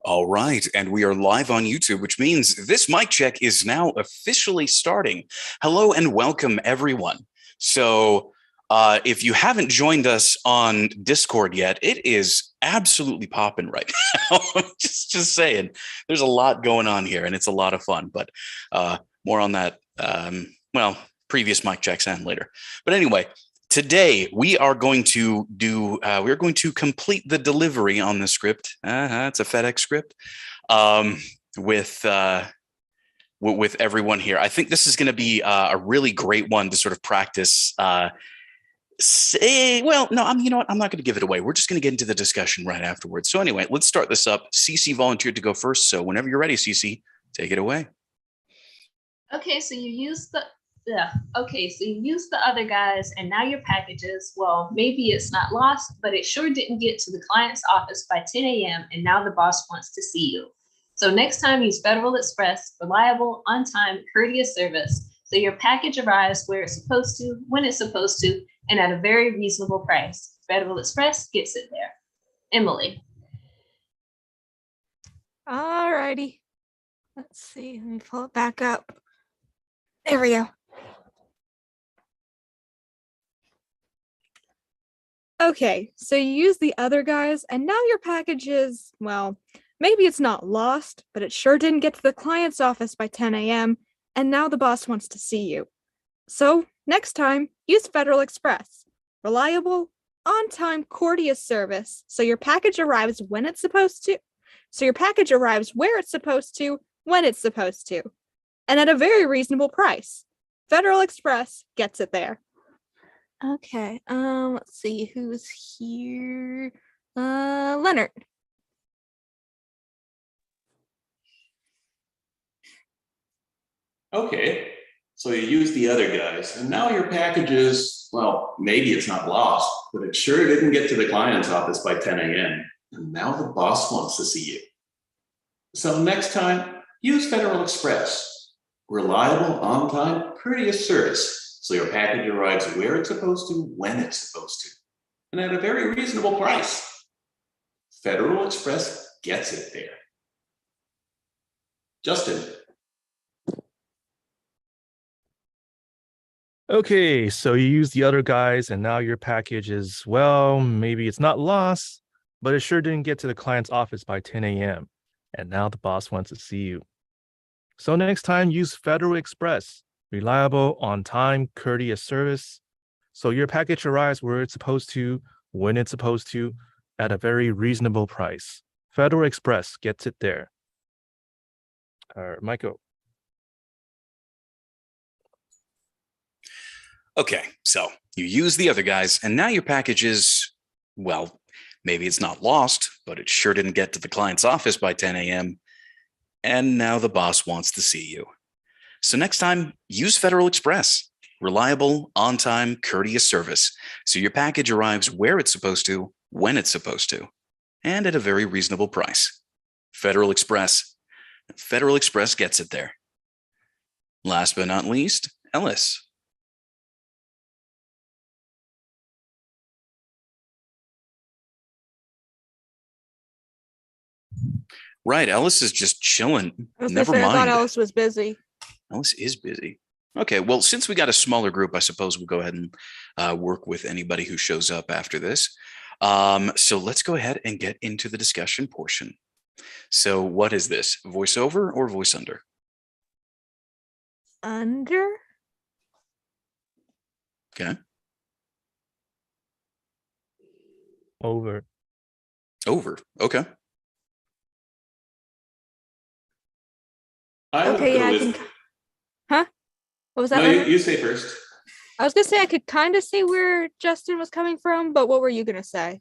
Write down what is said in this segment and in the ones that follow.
All right, and we are live on YouTube, which means this mic check is now officially starting. Hello and welcome, everyone. So, if you haven't joined us on Discord yet, it is absolutely popping right now. just saying, there's a lot going on here, and it's a lot of fun. But more on that. Well, previous mic checks and later. But anyway. Today we are going to we're going to complete the delivery on the script. It's a FedEx script with everyone here. I think this is going to be a really great one to sort of practice. No, you know what? I'm not going to give it away. We're just going to get into the discussion right afterwards. So anyway, let's start this up. Cece volunteered to go first, so whenever you're ready, Cece, take it away. Okay, so you use the other guys, and now your packages, well, maybe it's not lost, but it sure didn't get to the client's office by 10 a.m. and now the boss wants to see you. So next time, use Federal Express, reliable, on-time, courteous service, so your package arrives where it's supposed to, when it's supposed to, and at a very reasonable price. Federal Express gets it there. Emily. All righty. Let's see. Let me pull it back up. There we go. Okay, so you use the other guys, and now your package is, well, maybe it's not lost, but it sure didn't get to the client's office by 10 a.m., and now the boss wants to see you. So, next time, use Federal Express. Reliable, on-time, courteous service, so your package arrives when it's supposed to. So your package arrives where it's supposed to, when it's supposed to. And at a very reasonable price. Federal Express gets it there. Okay, let's see who's here. Leonard. Okay, so you use the other guys, and now your package is, well, maybe it's not lost, but it sure didn't get to the client's office by 10 a.m. And now the boss wants to see you. So next time, use Federal Express. Reliable, on-time, courteous service. So your package arrives where it's supposed to, when it's supposed to, and at a very reasonable price. Federal Express gets it there. Justin. Okay, so you use the other guys, and now your package is, well, maybe it's not lost, but it sure didn't get to the client's office by 10 a.m. And now the boss wants to see you. So next time, use Federal Express. Reliable, on-time, courteous service. So your package arrives where it's supposed to, when it's supposed to, at a very reasonable price. Federal Express gets it there. All right, Michael. Okay, so you use the other guys, and now your package is, well, maybe it's not lost, but it sure didn't get to the client's office by 10 a.m. And now the boss wants to see you. So next time, use Federal Express. Reliable, on-time, courteous service. So your package arrives where it's supposed to, when it's supposed to, and at a very reasonable price. Federal Express. Federal Express gets it there. Last but not least, Ellis. Right, Ellis is just chilling. Never mind. I thought Ellis was busy. Ellis is busy. Okay, well, since we got a smaller group, I suppose we'll go ahead and work with anybody who shows up after this. So let's go ahead and get into the discussion portion. So what is this, voiceover or voice under? Under? Okay. Over. Over, okay. Okay, yeah, I can... Huh? What was that? No, you say first. I was gonna say I could kind of see where Justin was coming from, but what were you gonna say?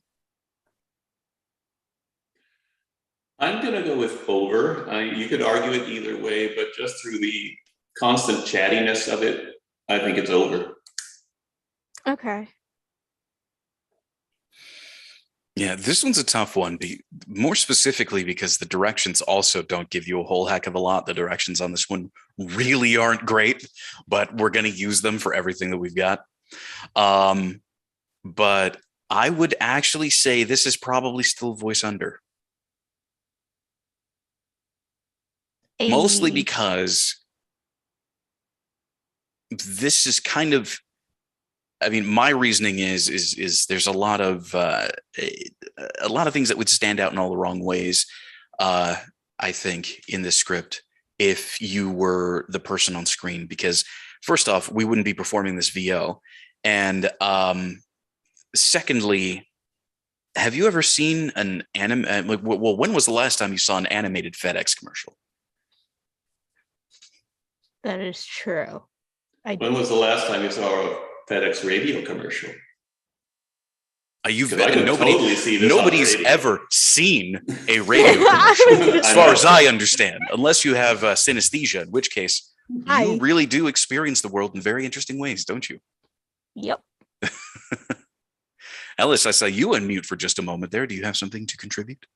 I'm gonna go with over. You could argue it either way, but just through the constant chattiness of it, I think it's over. Okay. Yeah, this one's a tough one, more specifically because the directions also don't give you a whole heck of a lot. The directions on this one really aren't great, but we're going to use them for everything that we've got. But I would actually say this is probably still voice under. Mostly Ayy. because this is kind of, I mean, my reasoning is there's a lot of things that would stand out in all the wrong ways. I think in this script, if you were the person on screen, because first off, we wouldn't be performing this VO, and secondly, have you ever seen an anime? Well, when was the last time you saw an animated FedEx commercial? That is true. When was the last time you saw a FedEx radio commercial? You've 'Cause I could totally see this on nobody's radio. ever seen a radio commercial, as I far know. as I understand, unless you have synesthesia, in which case Hi. you really do experience the world in very interesting ways, don't you? Yep. Ellis, I saw you unmute for just a moment there. Do you have something to contribute?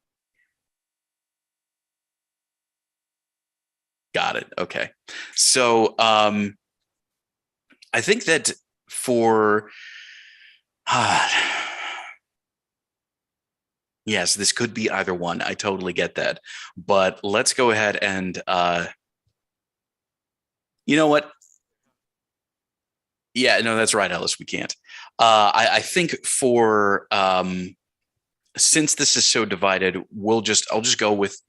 Got it. Okay. So I think that for yes, this could be either one. I totally get that. But let's go ahead and you know what? Yeah, no, that's right, Ellis. We can't. I think for since this is so divided, I'll just go with,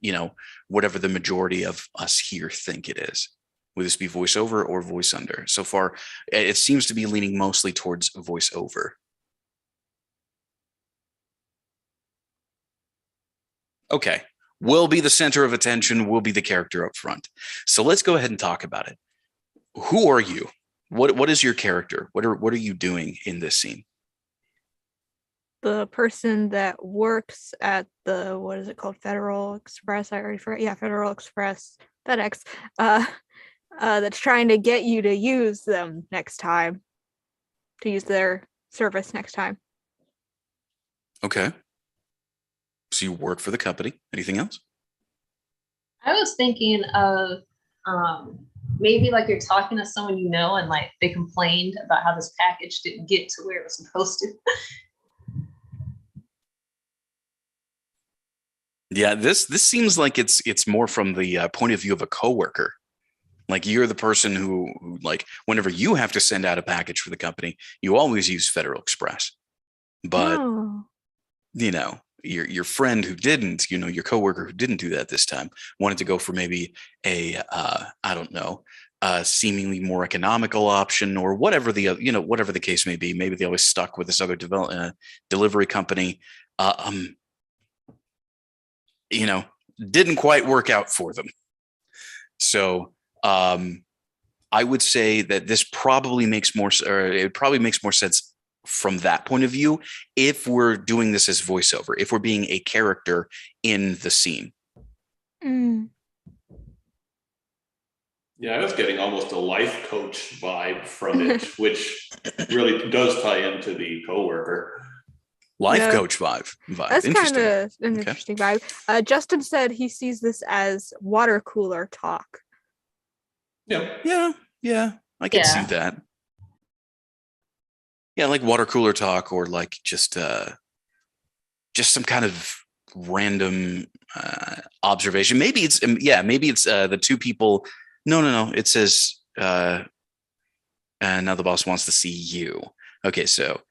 whatever the majority of us here think it is. Would this be voiceover or voice under? So far, it seems to be leaning mostly towards voiceover. Okay, we'll be the center of attention. We'll be the character up front. So let's go ahead and talk about it. Who are you? What is your character? What are you doing in this scene? The person that works at the, what is it called? Federal Express. I already forgot. Yeah, Federal Express, FedEx. That's trying to get you to use them next time, to use their service next time. Okay. So you work for the company. Anything else? I was thinking of maybe like you're talking to someone and like they complained about how this package didn't get to where it was supposed to. Yeah, this seems like it's more from the point of view of a coworker. Like you're the person who like whenever you have to send out a package for the company, you always use Federal Express. But Oh. Your friend who didn't, your coworker who didn't do that this time wanted to go for maybe a I don't know, seemingly more economical option or whatever whatever the case may be. Maybe they always stuck with this other delivery company. Didn't quite work out for them. So I would say that this probably makes more sense from that point of view if we're doing this as voiceover, if we're being a character in the scene. Mm. Yeah, I was getting almost a life coach vibe from it, which really does tie into the coworker. Life Yeah. coach vibe. That's kind Interesting. of an Okay. interesting vibe. Justin said he sees this as water cooler talk. Yeah. Yeah, I can see Yeah. that. Yeah, like water cooler talk, or like just some kind of random observation. Maybe it's the two people. No. It says and now the boss wants to see you. Okay, so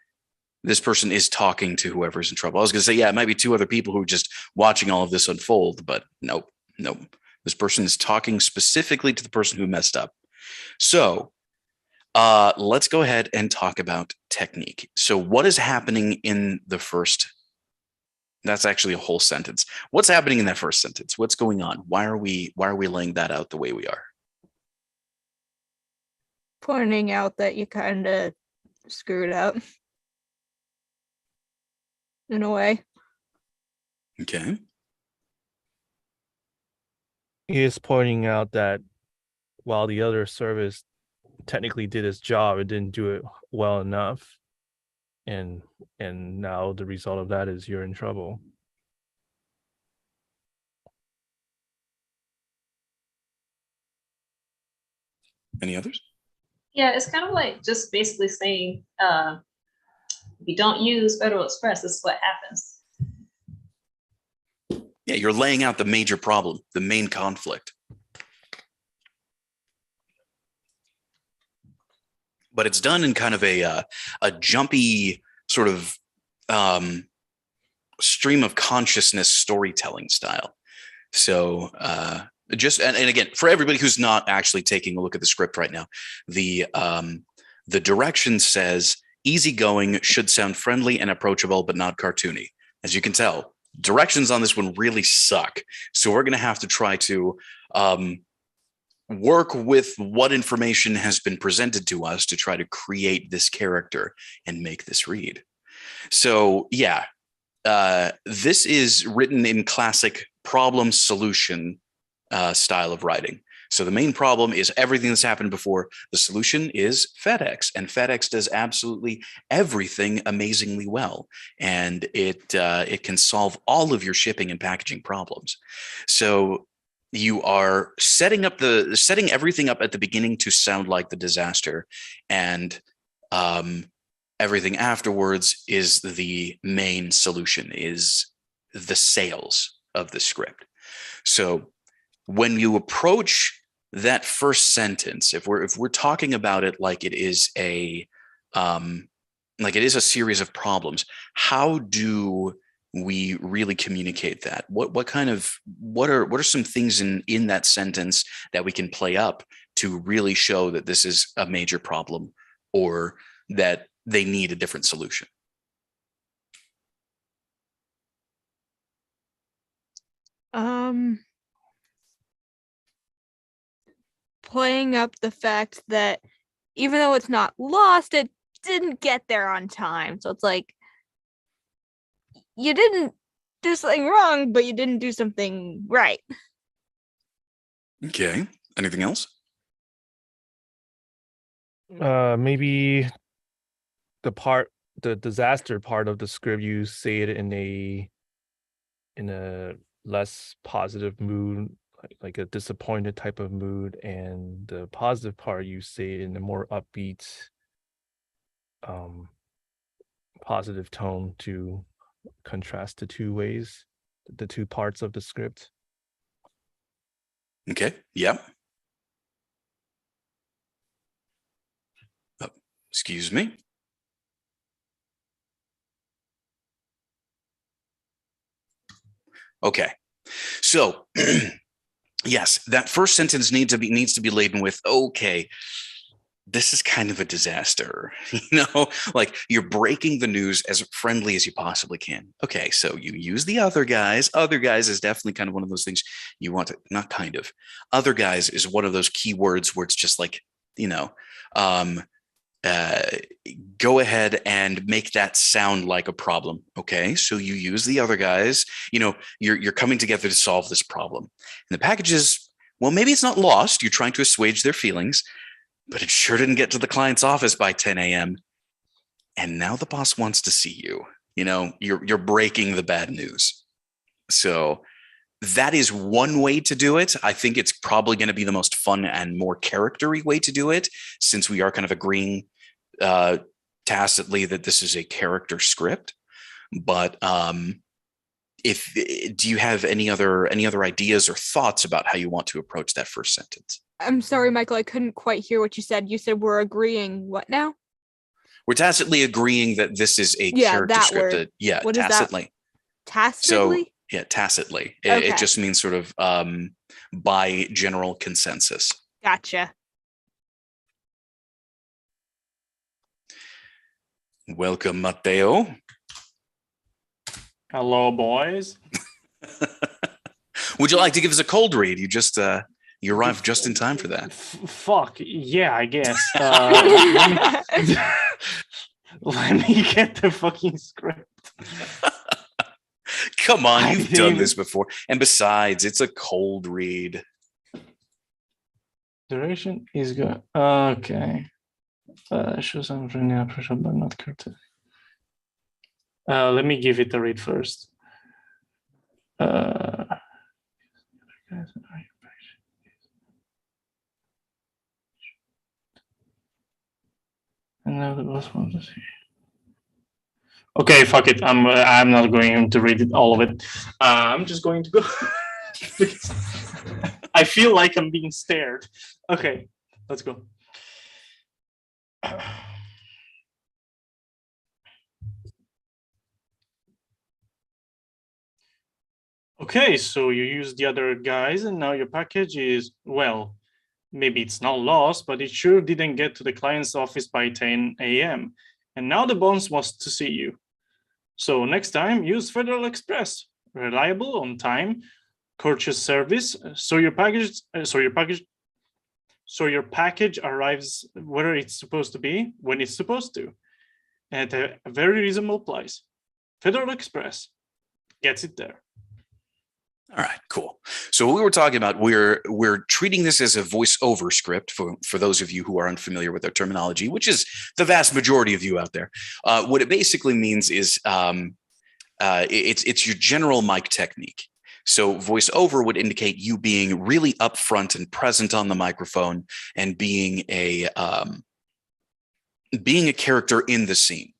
this person is talking to whoever's in trouble. I was going to say, yeah, it might be two other people who are just watching all of this unfold, but nope. This person is talking specifically to the person who messed up. So let's go ahead and talk about technique. So what is happening in the first? That's actually a whole sentence. What's happening in that first sentence? What's going on? Why are we laying that out the way we are? Pointing out that you kind of screwed up in a way. Okay. He is pointing out that while the other service technically did its job, it didn't do it well enough. And now the result of that is you're in trouble. Any others? Yeah, it's kind of like just basically saying, if you don't use Federal Express, this is what happens. Yeah, you're laying out the major problem, the main conflict. but it's done in kind of a jumpy sort of stream of consciousness storytelling style. So and again, for everybody who's not actually taking a look at the script right now, the direction says easygoing, should sound friendly and approachable, but not cartoony. As you can tell, directions on this one really suck. So we're going to have to try to work with what information has been presented to us to try to create this character and make this read. So yeah, this is written in classic problem solution style of writing. So the main problem is everything that's happened before. The solution is FedEx, and FedEx does absolutely everything amazingly well, and it can solve all of your shipping and packaging problems. So you are setting everything up at the beginning to sound like the disaster, and everything afterwards is the main solution, is the sales of the script. So when you approach that first sentence, if we're talking about it like it is a series of problems, how do we really communicate that? What are some things in that sentence that we can play up to really show that this is a major problem or that they need a different solution? Playing up the fact that even though it's not lost, it didn't get there on time. So it's like you didn't do something wrong, but you didn't do something right. Okay. Anything else? Maybe the disaster part of the script, you say it in a less positive mood, like a disappointed type of mood, and the positive part you say it in a more upbeat, positive tone to contrast the two parts of the script. Okay. Yeah. Oh, excuse me. Okay. So yes, that first sentence needs to be laden with, okay, this is kind of a disaster. Like you're breaking the news as friendly as you possibly can. Okay, so you use the other guys. Other guys is definitely kind of one of those things you want to, not kind of. Other guys is one of those keywords where it's just like, go ahead and make that sound like a problem. Okay, so you use the other guys. You're coming together to solve this problem. And the package is, well, maybe it's not lost. You're trying to assuage their feelings, but it sure didn't get to the client's office by 10 a.m. And now the boss wants to see you. You're breaking the bad news. So that is one way to do it. I think it's probably going to be the most fun and more character-y way to do it, since we are kind of agreeing tacitly that this is a character script. But do you have any other ideas or thoughts about how you want to approach that first sentence? I'm sorry, Michael, I couldn't quite hear what you said. You said we're agreeing what now? We're tacitly agreeing that this is a character script. Word. Yeah, what tacitly. Is that? Tacitly? So yeah, tacitly. Okay. It just means sort of by general consensus. Gotcha. Welcome, Matteo. Hello, boys. Would you like to give us a cold read? You arrived just in time for that. Fuck yeah, I guess. Let me get the fucking script. Come on, you've done this before. And besides, it's a cold read. Duration is good. Okay. Show some friendly pressure, but not curtain. Let me give it a read first. And now the boss wants to see. Okay, fuck it. I'm not going to read it, all of it. I'm just going to go because I feel like I'm being stared. Okay, let's go. Okay, so you use the other guys and now your package is, well, maybe it's not lost, but it sure didn't get to the client's office by 10 a.m. And now the boss wants to see you. So next time, use Federal Express, reliable, on time, courteous service. So your package arrives where it's supposed to be when it's supposed to, at a very reasonable price. Federal Express gets it there. All right, cool. So what we were talking about, we're treating this as a voice-over script for those of you who are unfamiliar with our terminology, which is the vast majority of you out there. What it basically means is it's your general mic technique. So voice-over would indicate you being really upfront and present on the microphone and being a character in the scene,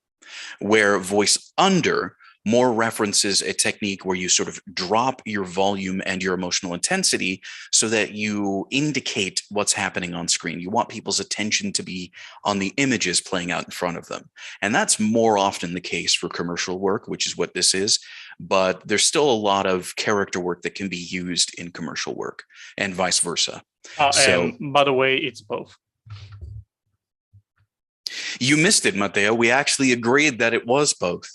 where voice-under more references a technique where you sort of drop your volume and your emotional intensity so that you indicate what's happening on screen. You want people's attention to be on the images playing out in front of them. And that's more often the case for commercial work, which is what this is. But there's still a lot of character work that can be used in commercial work and vice versa. And by the way, it's both. You missed it, Matteo. We actually agreed that it was both.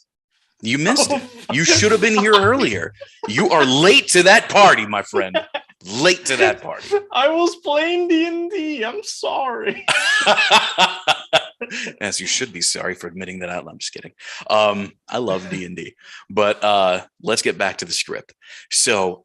You missed it. You should have been here earlier. You are late to that party, my friend. Late to that party. I was playing D&D. I'm sorry. As you should be sorry for admitting that out loud. I'm just kidding. I love D&D. But let's get back to the script. So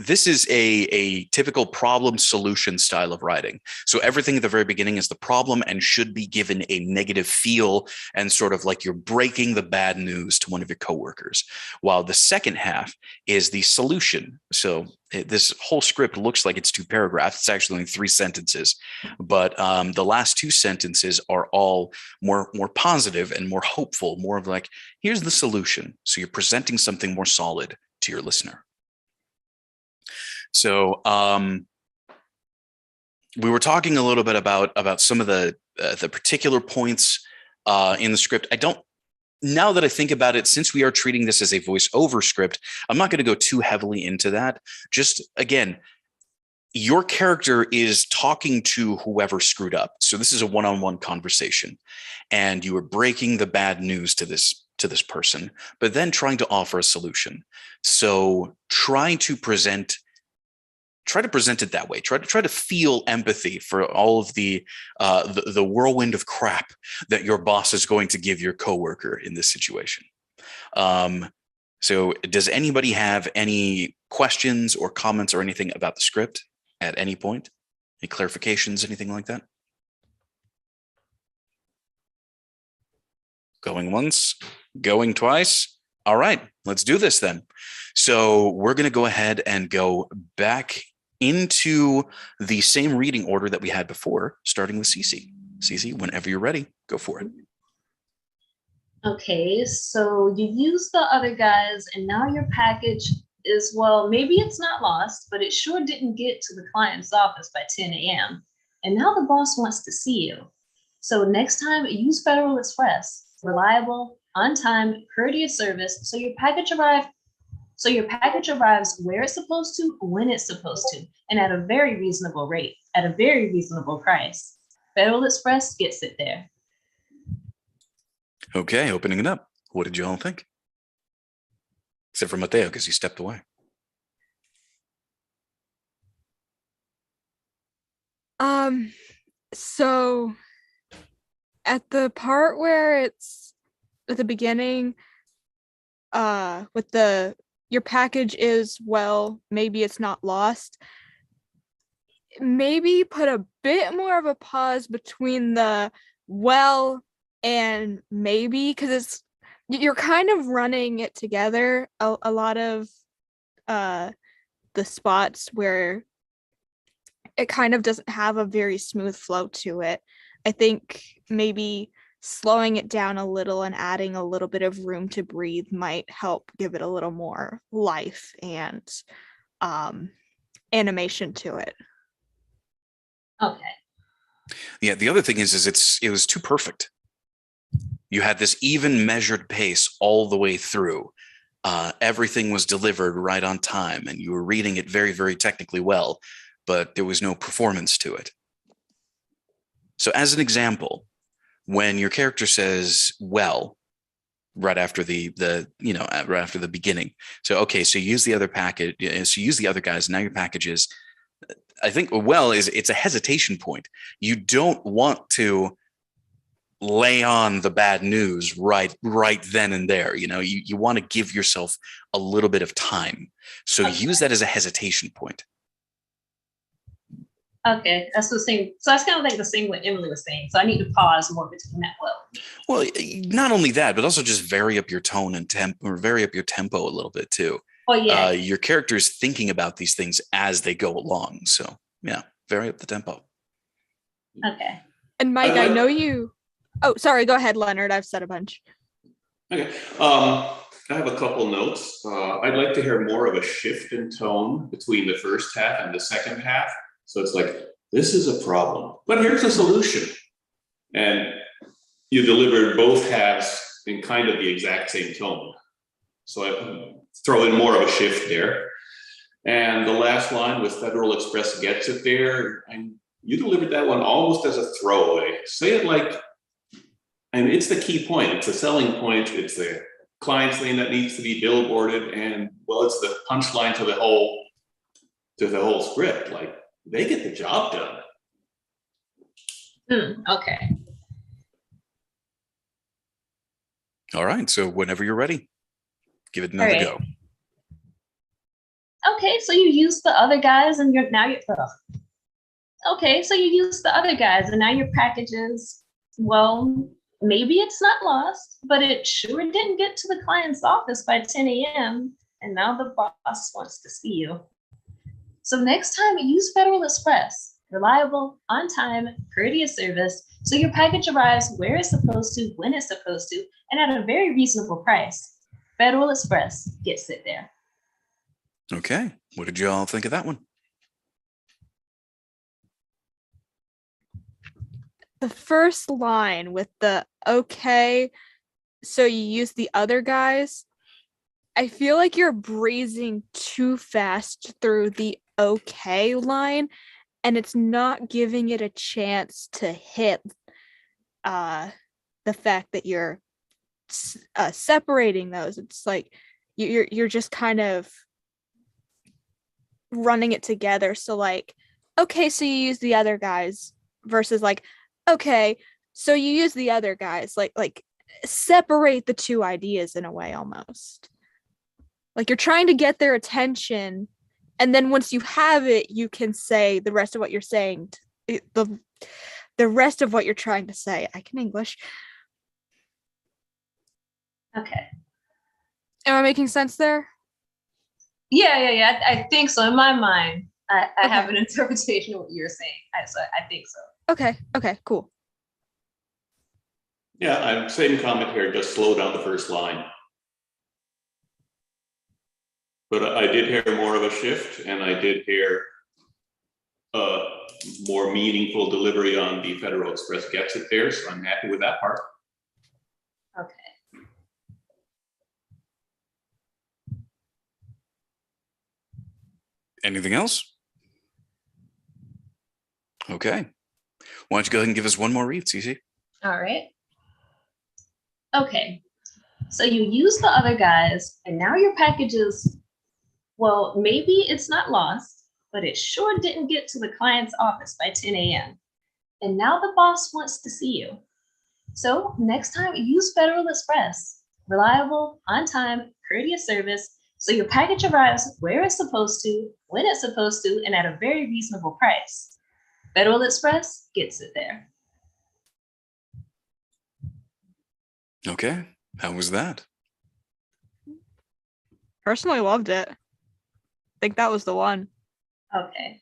this is a typical problem solution style of writing. So everything at the very beginning is the problem and should be given a negative feel and sort of like you're breaking the bad news to one of your coworkers, while the second half is the solution. So this whole script looks like it's 2 paragraphs. It's actually only 3 sentences, but the last 2 sentences are all more positive and more hopeful, more of like, here's the solution. So you're presenting something more solid to your listener. So we were talking a little bit about some of the particular points in the script. Now that I think about it, since we are treating this as a voice-over script, I'm not going to go too heavily into that. Just, again, your character is talking to whoever screwed up. So this is a one-on-one conversation, and you are breaking the bad news to this person, but then trying to offer a solution. So try to present it that way. Try to feel empathy for all of the whirlwind of crap that your boss is going to give your coworker in this situation. So does anybody have any questions or comments or anything about the script at any point? Any clarifications, anything like that? Going once, going twice. All right, let's do this then. So we're going to go ahead and go back into the same reading order that we had before, starting with Cece. Cece, whenever you're ready, go for it. Okay, so you use the other guys and now your package is, well, maybe it's not lost, but it sure didn't get to the client's office by 10 a.m. And now the boss wants to see you. So next time, use Federal Express, reliable, on time, courteous service, so your package arrives where it's supposed to, when it's supposed to, and at a very reasonable rate, at a very reasonable price. Federal Express gets it there. Okay, opening it up. What did you all think? Except for Matteo, because he stepped away. So at the part where it's at the beginning, with your package is, well, maybe it's not lost. Maybe put a bit more of a pause between the well and maybe, because you're kind of running it together. A lot of the spots where it kind of doesn't have a very smooth flow to it. I think maybe slowing it down a little and adding a little bit of room to breathe might help give it a little more life and animation to it. Okay. Yeah, the other thing is it was too perfect. You had this even measured pace all the way through. Everything was delivered right on time, and you were reading it very, very technically well, but there was no performance to it. So, as an example, when your character says "well" right after right after the beginning, so okay, so you use the other package, so you use the other guys. Now your package is, I think, well, it's a hesitation point. You don't want to lay on the bad news right then and there. You want to give yourself a little bit of time, so use that as a hesitation point. Okay, that's the same. So that's kind of like the same what Emily was saying. So I need to pause more between that. Well, not only that, but also just vary up your tone and vary up your tempo a little bit too. Oh yeah. Your character is thinking about these things as they go along, so yeah, vary up the tempo. Okay. And Mike, I know you. Oh, sorry. Go ahead, Leonard. I've said a bunch. Okay. I have a couple notes. I'd like to hear more of a shift in tone between the first half and the second half. So it's like, this is a problem, but here's a solution. And you delivered both halves in kind of the exact same tone. So I throw in more of a shift there. And the last line with Federal Express gets it there. And you delivered that one almost as a throwaway. Say it like, and it's the key point. It's the selling point. It's the client's name that needs to be billboarded. And well, it's the punchline to the whole script. Like, they get the job done. Okay. All right. So whenever you're ready, give it another go. Okay, so you use the other guys, and Okay, so you use the other guys, and now your package is, well, maybe it's not lost, but it sure didn't get to the client's office by 10 a.m. And now the boss wants to see you. So next time, use Federal Express. Reliable, on time, courteous service, so your package arrives where it's supposed to, when it's supposed to, and at a very reasonable price. Federal Express gets it there. Okay. What did you all think of that one? The first line with the okay, so you use the other guys. I feel like you're breezing too fast through the okay line, and it's not giving it a chance to hit the fact that you're separating those. It's like you're just kind of running it together. So like, okay, so you use the other guys versus like, okay, so you use the other guys. Like separate the two ideas in a way almost. Like you're trying to get their attention, and then once you have it, you can say the rest of what you're saying. The rest of what you're trying to say. I can English. Okay. Am I making sense there? Yeah. I think so. In my mind, I have an interpretation of what you're saying. So I think so. Okay, cool. Yeah, same comment here, just slow down the first line. But I did hear more of a shift, and I did hear more meaningful delivery on the Federal Express gets it there, so I'm happy with that part. Okay. Anything else? Okay. Why don't you go ahead and give us one more read, Cece? All right. Okay. So you use the other guys, and now your package is, well, maybe it's not lost, but it sure didn't get to the client's office by 10 a.m. And now the boss wants to see you. So next time, use Federal Express. Reliable, on time, courteous service, so your package arrives where it's supposed to, when it's supposed to, and at a very reasonable price. Federal Express gets it there. Okay. How was that? Personally loved it. I think that was the one. Okay.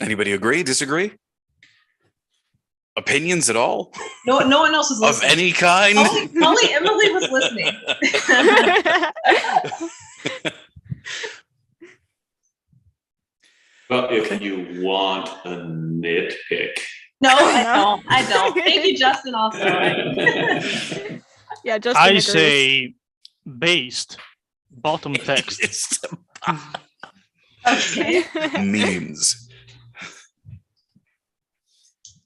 Anybody agree, disagree? Opinions at all? No one else was listening. Of any kind? Only Emily was listening. Well, if Okay. you want a nitpick, No, I No. don't. I don't. Thank you, Justin. Also, Yeah, Justin I agrees. say based bottom text. It's okay. memes.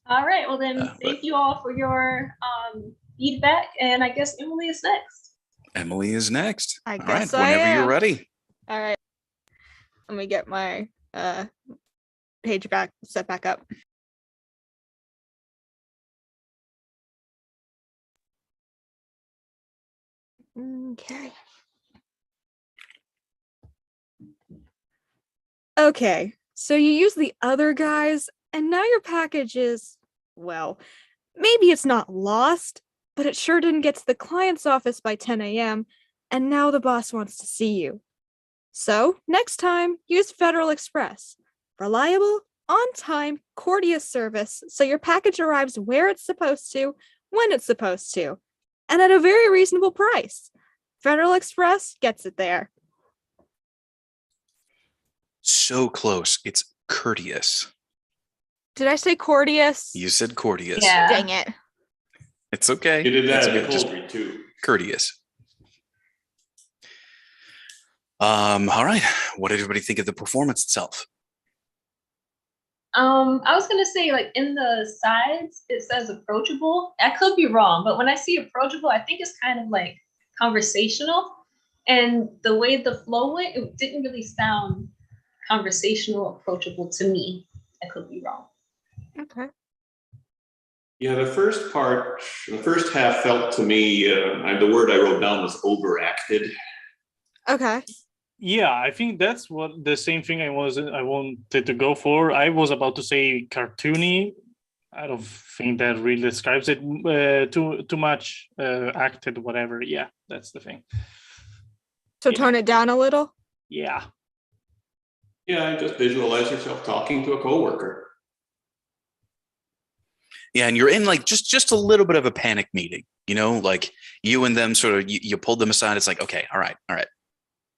All right. Well, then, but- thank you all for your feedback, and I guess Emily is next. Emily is next. I All guess right, I whenever you're am. ready. All right. Let me get my page back set back up. Okay. Okay, so you use the other guys, and now your package is, well, maybe it's not lost, but it sure didn't get to the client's office by 10 a.m., and now the boss wants to see you. So, next time, use Federal Express. Reliable, on time, courteous service, so your package arrives where it's supposed to, when it's supposed to, and at a very reasonable price. Federal Express gets it there. So close. It's courteous. Did I say courteous? You said courteous. Yeah. Dang it. It's okay. you did It's that in okay. Just poultry too. courteous. All right. What did everybody think of the performance itself? I was gonna say, like, in the sides it says approachable. I could be wrong, but when I see approachable, I think it's kind of like conversational. And the way the flow went, it didn't really sound conversational, approachable to me. I could be wrong. Okay. Yeah, the first half felt to me, the word I wrote down was overacted. Okay. Yeah, I think that's what the same thing I wanted to go for. I was about to say cartoony. I don't think that really describes it. Too much acted, whatever. Yeah, that's the thing. So Yeah. tone it down a little. Yeah. Yeah, just visualize yourself talking to a coworker. Yeah, and you're in like just a little bit of a panic meeting, like you and them sort of you pulled them aside. It's like, okay, all right.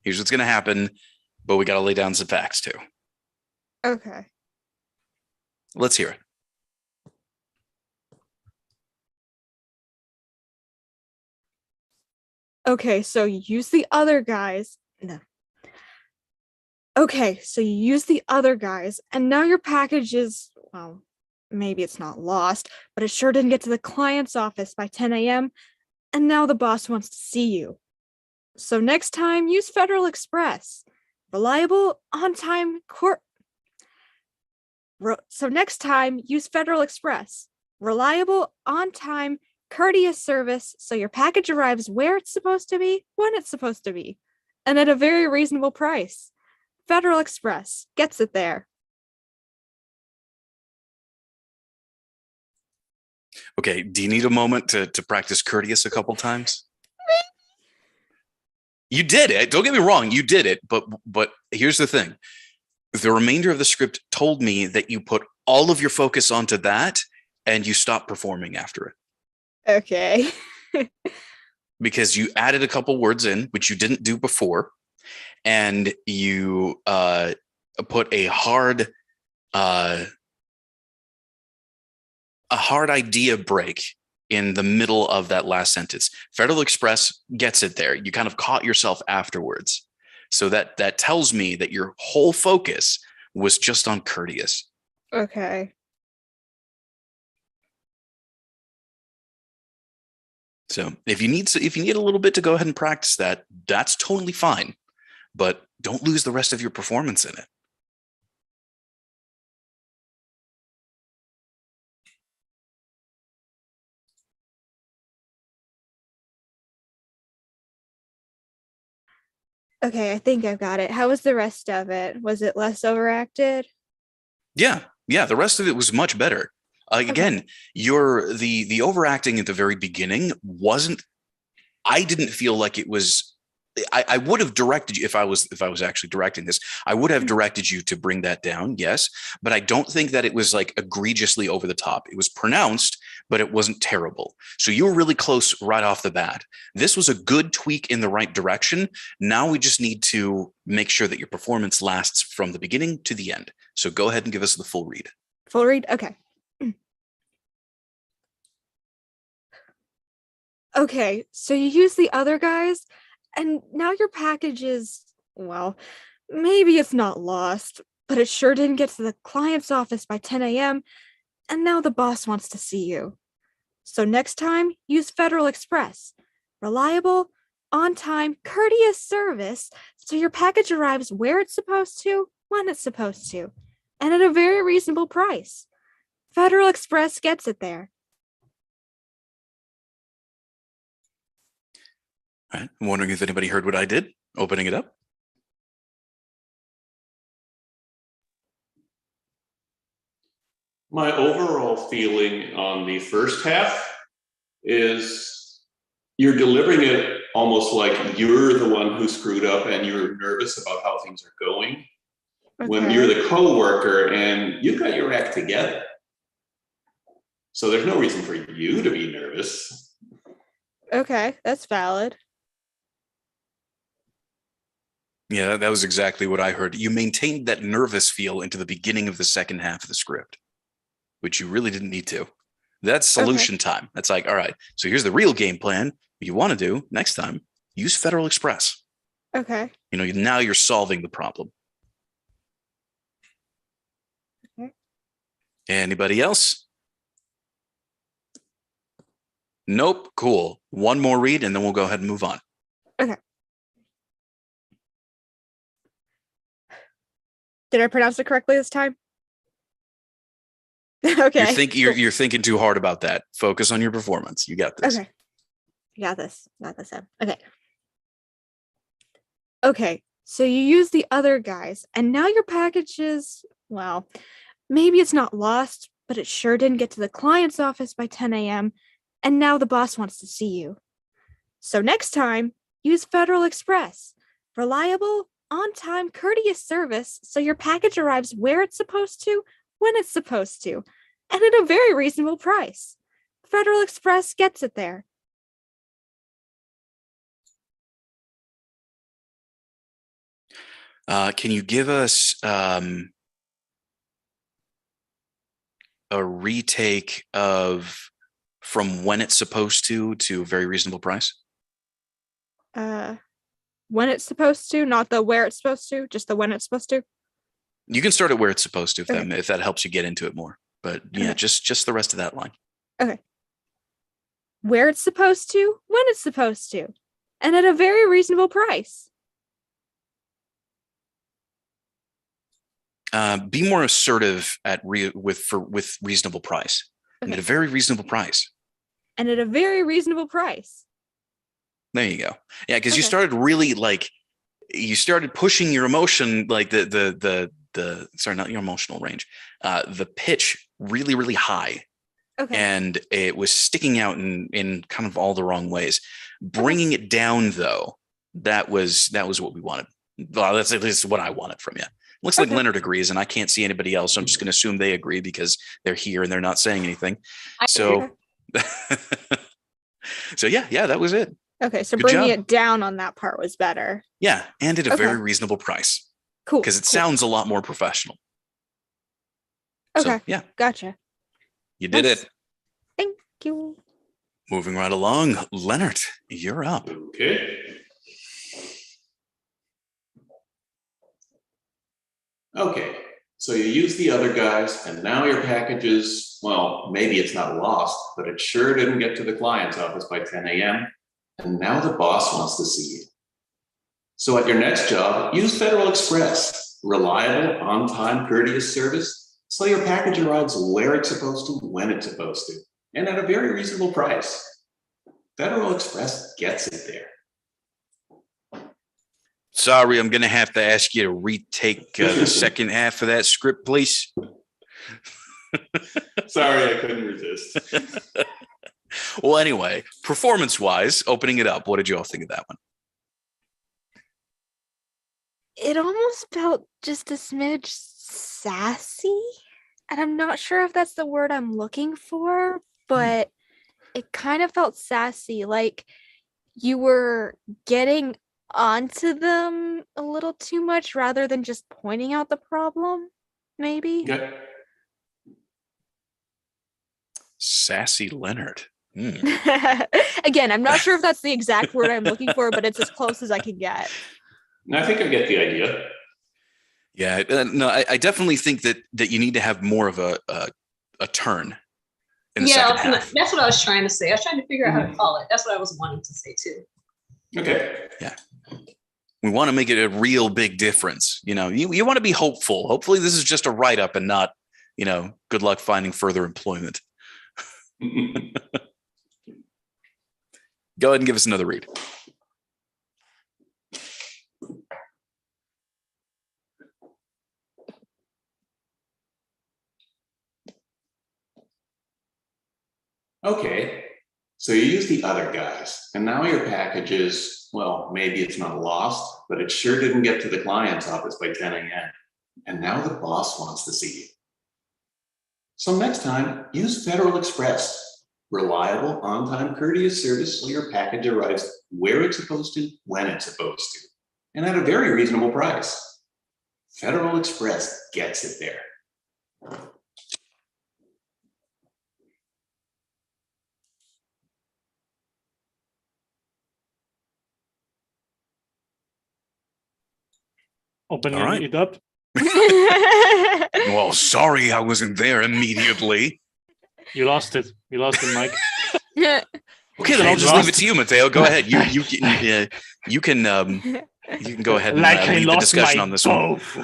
Here's what's gonna happen, but we gotta lay down some facts too. Okay. Let's hear it. Okay, so you use the other guys. No. Okay, so you use the other guys, and now your package is, well, maybe it's not lost, but it sure didn't get to the client's office by 10 a.m., and now the boss wants to see you. So next time, use Federal Express. Reliable, on time, So next time, use Federal Express. Reliable, on time, courteous service, so your package arrives where it's supposed to be, when it's supposed to be, and at a very reasonable price. Federal Express gets it there. Okay, do you need a moment to practice courteous a couple times? You did it. Don't get me wrong, you did it, but here's the thing. The remainder of the script told me that you put all of your focus onto that and you stopped performing after it. Okay. Because you added a couple words in, which you didn't do before, and you put a hard idea break in the middle of that last sentence. Federal Express gets it there. You kind of caught yourself afterwards. So that tells me that your whole focus was just on courteous. Okay. So if you need a little bit to go ahead and practice that, that's totally fine. But don't lose the rest of your performance in it. Okay, I think I've got it. How was the rest of it? Was it less overacted? Yeah. The rest of it was much better. Again, the overacting at the very beginning wasn't. I didn't feel like it was. I would have directed you if I was actually directing this. I would have directed you to bring that down, yes, but I don't think that it was like egregiously over the top. It was pronounced, but it wasn't terrible. So you were really close right off the bat. This was a good tweak in the right direction. Now we just need to make sure that your performance lasts from the beginning to the end. So go ahead and give us the full read. Full read? Okay. Okay, so you use the other guys, and now your package is, well, maybe it's not lost, but it sure didn't get to the client's office by 10 a.m., and now the boss wants to see you. So next time, use Federal Express. Reliable, on-time, courteous service, so your package arrives where it's supposed to, when it's supposed to, and at a very reasonable price. Federal Express gets it there. All right. I'm wondering if anybody heard what I did, opening it up. My overall feeling on the first half is you're delivering it almost like you're the one who screwed up and you're nervous about how things are going. When you're the co-worker and you've got your act together. So there's no reason for you to be nervous. Okay, that's valid. Yeah, that was exactly what I heard. You maintained that nervous feel into the beginning of the second half of the script, which you really didn't need to. That's solution time. That's like, all right, so here's the real game plan. What you want to do next time, use Federal Express. Okay. You know, now you're solving the problem. Okay. Anybody else? Nope. Cool. One more read and then we'll go ahead and move on. Okay. Did I pronounce it correctly this time? Okay. You're thinking too hard about that. Focus on your performance. You got this. Okay. Got this. Em. Okay. Okay. So you use the other guys, and now your package is, well, maybe it's not lost, but it sure didn't get to the client's office by 10 a.m., and now the boss wants to see you. So next time, use Federal Express. Reliable, on-time, courteous service, so your package arrives where it's supposed to, when it's supposed to, and at a very reasonable price. Federal Express gets it there. Can you give us a retake of from when it's supposed to very reasonable price? When it's supposed to, not the where it's supposed to, just the when it's supposed to. You can start at where it's supposed to Okay. if that helps you get into it more. But yeah, Okay. just the rest of that line. Okay. Where it's supposed to, when it's supposed to, and at a very reasonable price. Be more assertive with reasonable price, and at a very reasonable price. And at a very reasonable price. There you go. Yeah, because you Okay. started really you started pushing your emotion, like the sorry, not your emotional range, the pitch really, really high. Okay. And it was sticking out in kind of all the wrong ways. Bringing it down, though, that was what we wanted. Well, that's at least what I wanted from you. Looks like Okay. Leonard agrees, and I can't see anybody else. So I'm just going to assume they agree because they're here and they're not saying anything. So, so yeah, that was it. Okay, so Good bringing job. it down on that part was better. Yeah, and at a Okay. very reasonable price Cool. because it cool. sounds a lot more professional. Okay. So, yeah, Gotcha. you did Nice. it. Thank you. Moving right along, Leonard, you're up. Okay. Okay, so you use the other guys and now your package is, well, maybe it's not lost, but it sure didn't get to the client's office by 10 a.m. And now the boss wants to see you. So at your next job, use Federal Express. Reliable, on-time, courteous service, so your package arrives where it's supposed to, when it's supposed to, and at a very reasonable price. Federal Express gets it there. Sorry, I'm going to have to ask you to retake the second half of that script, please. Sorry, I couldn't resist. Well, anyway, performance-wise, opening it up, what did you all think of that one? It almost felt just a smidge sassy. And I'm not sure if that's the word I'm looking for, but it kind of felt sassy, like you were getting onto them a little too much rather than just pointing out the problem, maybe. Okay. Sassy Leonard. Hmm. Again, I'm not sure if that's the exact word I'm looking for, but it's as close as I can get. I think I get the idea. Yeah, no, I definitely think that you need to have more of a turn in the second half. That's what I was trying to say. I was trying to figure out how to call it. That's what I was wanting to say too. Okay. Yeah. We want to make it a real big difference. You know, you want to be hopeful. Hopefully this is just a write-up and not, you know, good luck finding further employment. Go ahead and give us another read. Okay, so you use the other guys, and now your package is, well, maybe it's not lost, but it sure didn't get to the client's office by 10 a.m. And now the boss wants to see you. So next time, use Federal Express. Reliable, on-time, courteous service so your package arrives where it's supposed to, when it's supposed to, and at a very reasonable price. Federal Express gets it there. Opening All right. it up. Well, sorry I wasn't there immediately. You lost it. You lost it, Mike. Okay, then I'll just leave it to you, Mateo. Go ahead. You can go ahead and Like I lead the lost discussion my on this one. both.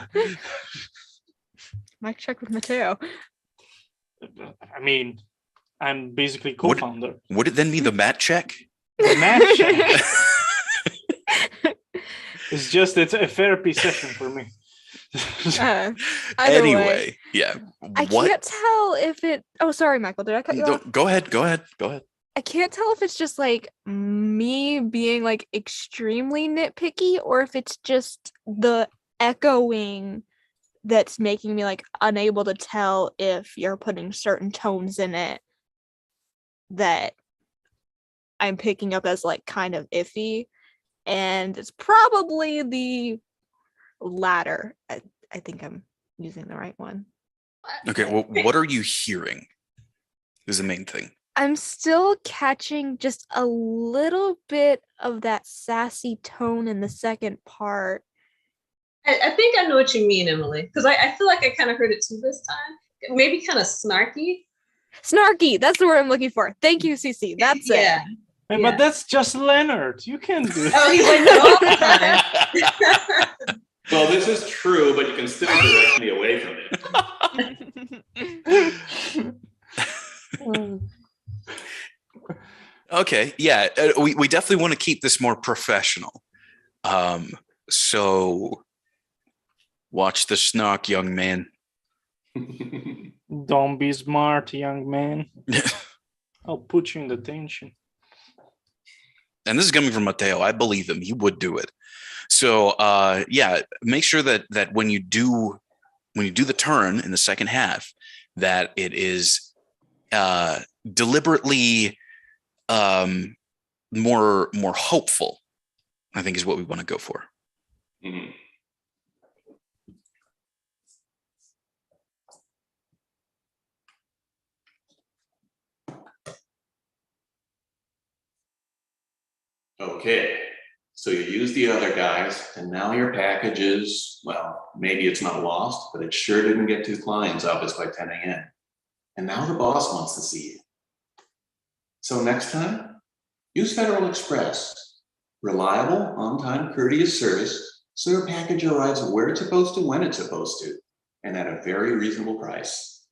Mic check with Mateo. I mean, I'm basically co-founder. Would it then be the mat check? The match. It's a therapy session for me. Either Anyway, way, yeah. I can't tell if it. Oh, sorry, Michael. Did I cut you off? Go ahead. I can't tell if it's just like me being like extremely nitpicky or if it's just the echoing that's making me like unable to tell if you're putting certain tones in it that I'm picking up as like kind of iffy. And it's probably the latter. I think I'm using the right one. Okay, well, what are you hearing is the main thing. I'm still catching just a little bit of that sassy tone in the second part. I think I know what you mean, Emily, because I feel like I kind of heard it too this time. Maybe kind of snarky. Snarky, that's the word I'm looking for. Thank you, Cece. That's Yeah. it. Hey, Yeah. but that's just Leonard. You can do it. Oh, he's like that all the time. Well, this is true, but you can still direct me away from it. Okay, yeah, we definitely want to keep this more professional. So watch the snark, young man. Don't be smart, young man. I'll put you in detention. And this is coming from Mateo. I believe him. He would do it. So yeah, make sure that when you do the turn in the second half, that it is deliberately more hopeful, I think, is what we want to go for. Mhm. Okay, so you use the other guys, and now your package is, well, maybe it's not lost, but it sure didn't get to the client's office by 10 a.m. And now the boss wants to see you. So next time, use Federal Express. Reliable, on-time, courteous service, so your package arrives where it's supposed to, when it's supposed to, and at a very reasonable price.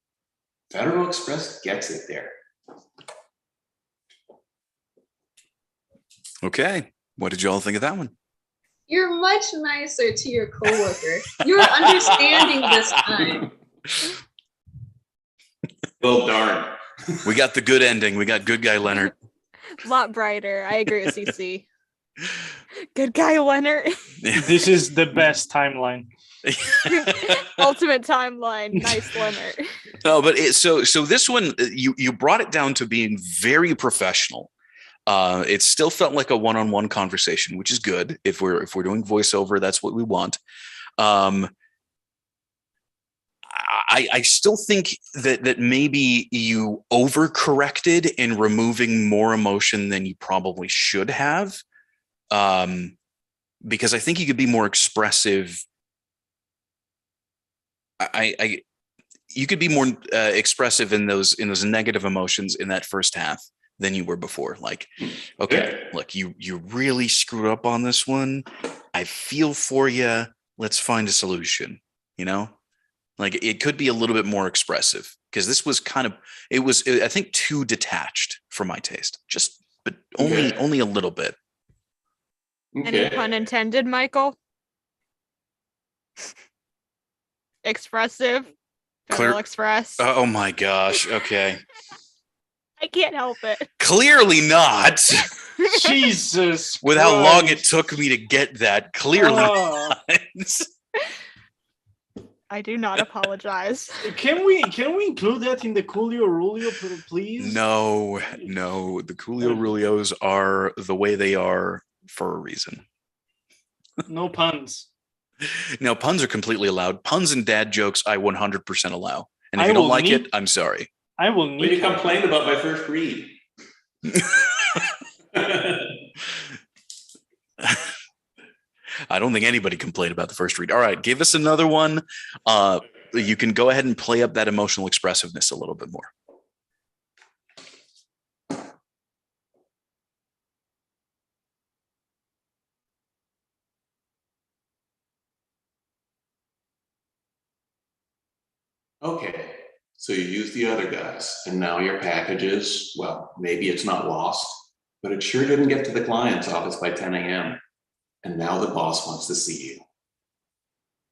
Federal Express gets it there. Okay, what did you all think of that one? You're much nicer to your coworker. You're understanding this time. Well, darn. We got the good ending. We got good guy Leonard. A lot brighter. I agree with CC. Good guy, Leonard. This is the best timeline. Ultimate timeline. Nice, Leonard. No, but so this one you brought it down to being very professional. It still felt like a one-on-one conversation, which is good. If we're doing voiceover, that's what we want. I still think that maybe you overcorrected in removing more emotion than you probably should have, because I think you could be more expressive. You could be more expressive in those negative emotions in that first half than you were before. Like, okay, look, you really screwed up on this one. I feel for you. Let's find a solution. You know, like it could be a little bit more expressive, because this was I think too detached for my taste. But only a little bit. Any pun intended, Michael? Expressive. Federal Express. Oh my gosh. Okay. I can't help it. Clearly not. Jesus. With how long it took me to get that. Clearly not. I do not apologize. Can we include that in the Coolio Rulio, please? No. The Coolio Rulios are the way they are for a reason. No puns. No, puns are completely allowed. Puns and dad jokes, I 100% allow. And if you don't like it, I'm sorry. I will need. You complained about my first read. I don't think anybody complained about the first read. All right, give us another one. You can go ahead and play up that emotional expressiveness a little bit more. Okay, so you use the other guys, and now your package is, well, maybe it's not lost, but it sure didn't get to the client's office by 10 a.m. And now the boss wants to see you.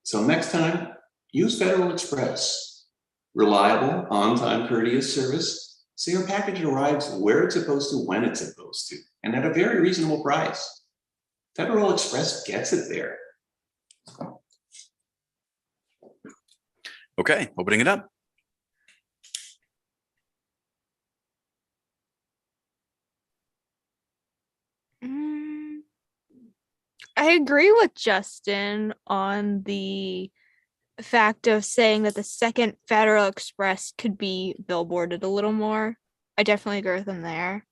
So next time, use Federal Express. Reliable, on-time, courteous service, so your package arrives where it's supposed to, when it's supposed to, and at a very reasonable price. Federal Express gets it there. Okay, opening it up. I agree with Justin on the fact of saying that the second Federal Express could be billboarded a little more. I definitely agree with him there.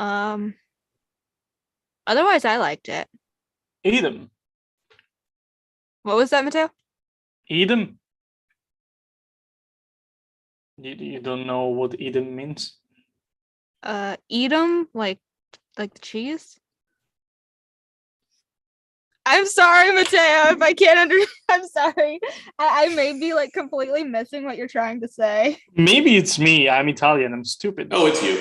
Otherwise, I liked it. Edom. What was that, Mateo? Edom. You don't know what Edom means? Edam, like the cheese? I'm sorry, Mateo, if I can't I'm sorry. I may be like completely missing what you're trying to say. Maybe it's me. I'm Italian. I'm stupid. Oh, it's you.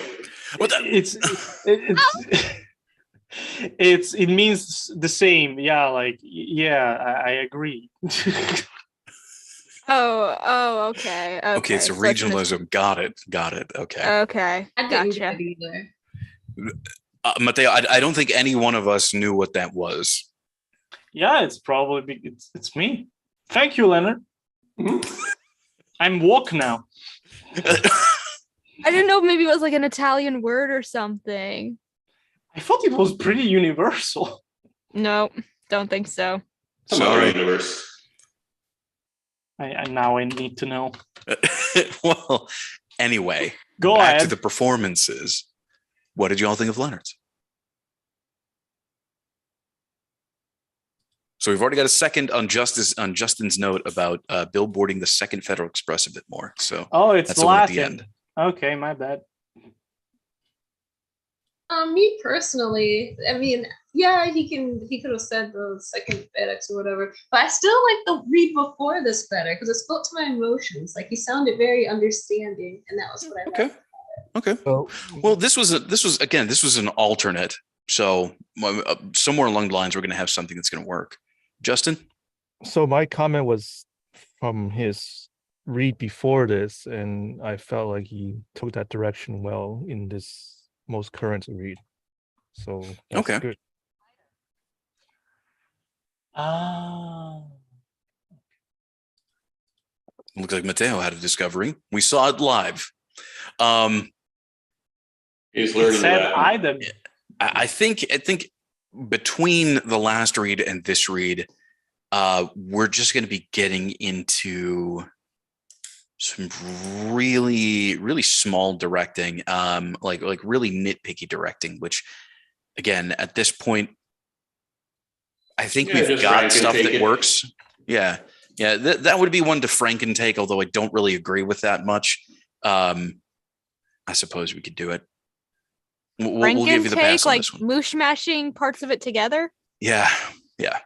It means the same. Yeah, I agree. Okay. Okay, it's a so regionalism. Got it. Okay. Okay, I didn't gotcha. get it either. Mateo, I don't think any one of us knew what that was. Yeah, it's probably it's me. Thank you, Leonard. I'm woke now. I didn't know if maybe it was like an Italian word or something. I thought it was pretty universal. No, don't think so. Sorry. Universe. I now need to know. Well, anyway, Go back ahead. to the performances. What did you all think of Leonard's? So we've already got a second on Justin's note about billboarding the second Federal Express a bit more. So It's that's the one at the Latin. end. Okay, my bad. Me personally, I mean, yeah, he could have said the second FedEx or whatever, but I still like the read before this better because it spoke to my emotions. Like he sounded very understanding, and that was what I liked. Okay. Well, this was an alternate. So somewhere along the lines, we're going to have something that's going to work. Justin? So my comment was from his read before this, and I felt like he took that direction well in this most current read. So that's Okay. good. Ah. Looks like Mateo had a discovery. We saw it live. He's It learning said Latin. item. I think between the last read and this read, we're just going to be getting into some really, really small directing, like really nitpicky directing, which again, at this point, I think Yeah, we've just got Frank stuff and that take it. works. Yeah. Yeah. That would be one to Franken take, although I don't really agree with that much. I suppose we could do it. We'll give you the pass take on like this one. moosh mashing parts of it together. Yeah. Yeah.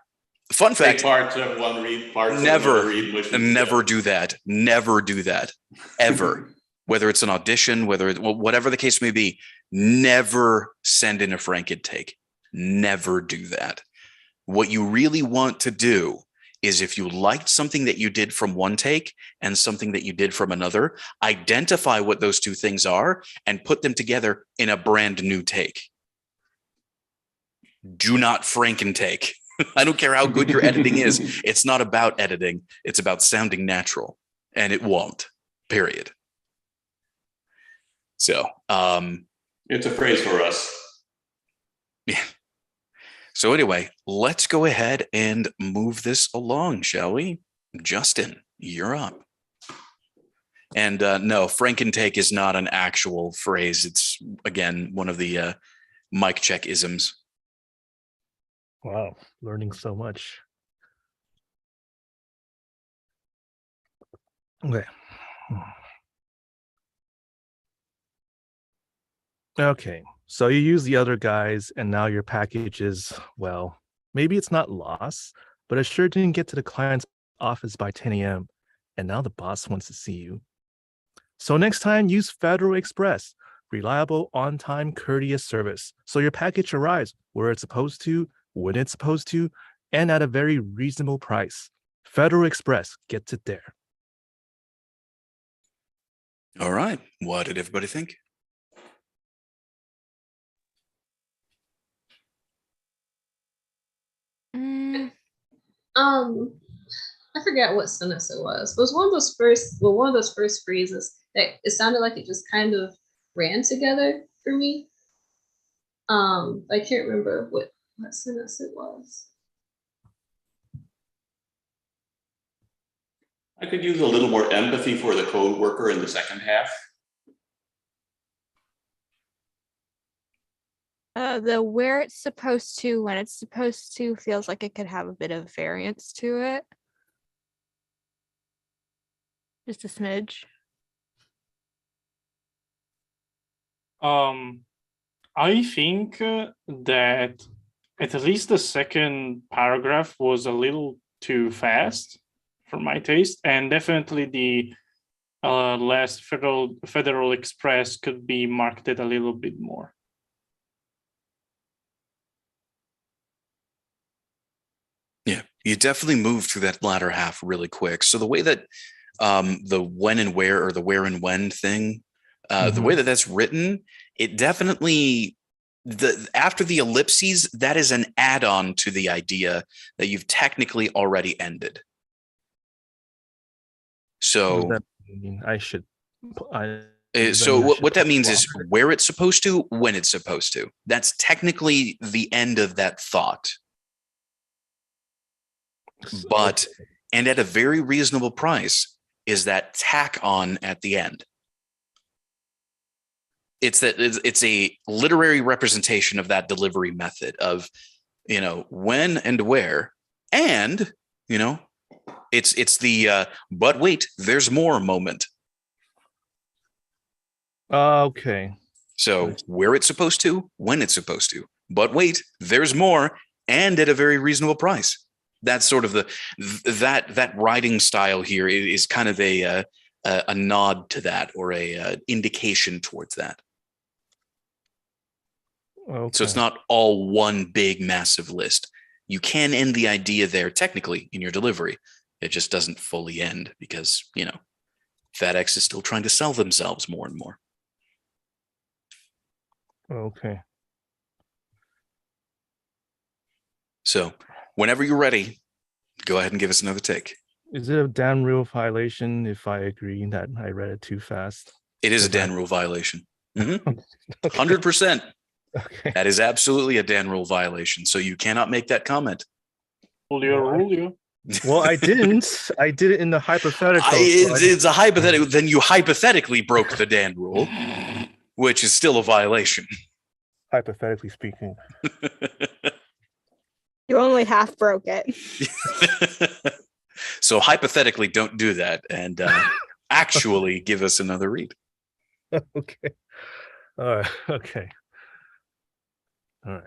Fun Take fact, parts of one read, parts never, of another read. mush them never together. do that. Never do that. Ever. Whether it's an audition, whatever the case may be, never send in a Franken take. Never do that. What you really want to do is if you liked something that you did from one take and something that you did from another, identify what those two things are and put them together in a brand new take. Do not Franken take. I don't care how good your editing is. It's not about editing. It's about sounding natural, and it won't, period. So, It's a phrase for us. yeah. So anyway, let's go ahead and move this along, shall we? Justin, you're up. And no, Frankentake is not an actual phrase. It's, again, one of the mic check isms. Wow, learning so much. Okay. Okay, so you use the other guys, and now your package is, well, maybe it's not lost, but it sure didn't get to the client's office by 10 a.m., and now the boss wants to see you. So next time, use Federal Express, reliable, on-time, courteous service, so your package arrives where it's supposed to, when it's supposed to, and at a very reasonable price. Federal Express gets it there. All right. What did everybody think? I forgot what sentence it was. It was one of those first phrases that it sounded like it just kind of ran together for me. I can't remember what sentence it was. I could use a little more empathy for the code worker in the second half. The where it's supposed to, when it's supposed to, feels like it could have a bit of variance to it. Just a smidge. I think that at least the second paragraph was a little too fast for my taste, and definitely the last Federal Express could be marketed a little bit more. Yeah, you definitely moved through that latter half really quick. So the way that the when and where, or the where and when thing, the way that that's written, it definitely, after the ellipses, that is an add-on to the idea that you've technically already ended. So What does that mean? so what that means is where it's supposed to, when it's supposed to. That's technically the end of that thought. But, and at a very reasonable price, is that tack on at the end. It's a literary representation of that delivery method of, when and where, and, it's the, but wait, there's more moment. Okay. So where it's supposed to, when it's supposed to, but wait, there's more, and at a very reasonable price. That's sort of that writing style here is kind of a nod to that, or a indication towards that. Okay. So it's not all one big massive list. You can end the idea there technically in your delivery. It just doesn't fully end because, FedEx is still trying to sell themselves more and more. Okay. So whenever you're ready, Go ahead and give us another take. Is it a Dan rule violation if I agree that I read it too fast? It is a Okay. Dan rule violation. Mhm. Okay. 100%. Okay. That is absolutely a Dan rule violation. So you cannot make that comment. Julio. Well, I didn't. I did it in the hypothetical. It's a hypothetical. Then you hypothetically broke the Dan rule, which is still a violation. Hypothetically speaking. You only half broke it. So hypothetically, don't do that, and actually give us another read. Okay. All right. Okay. All right.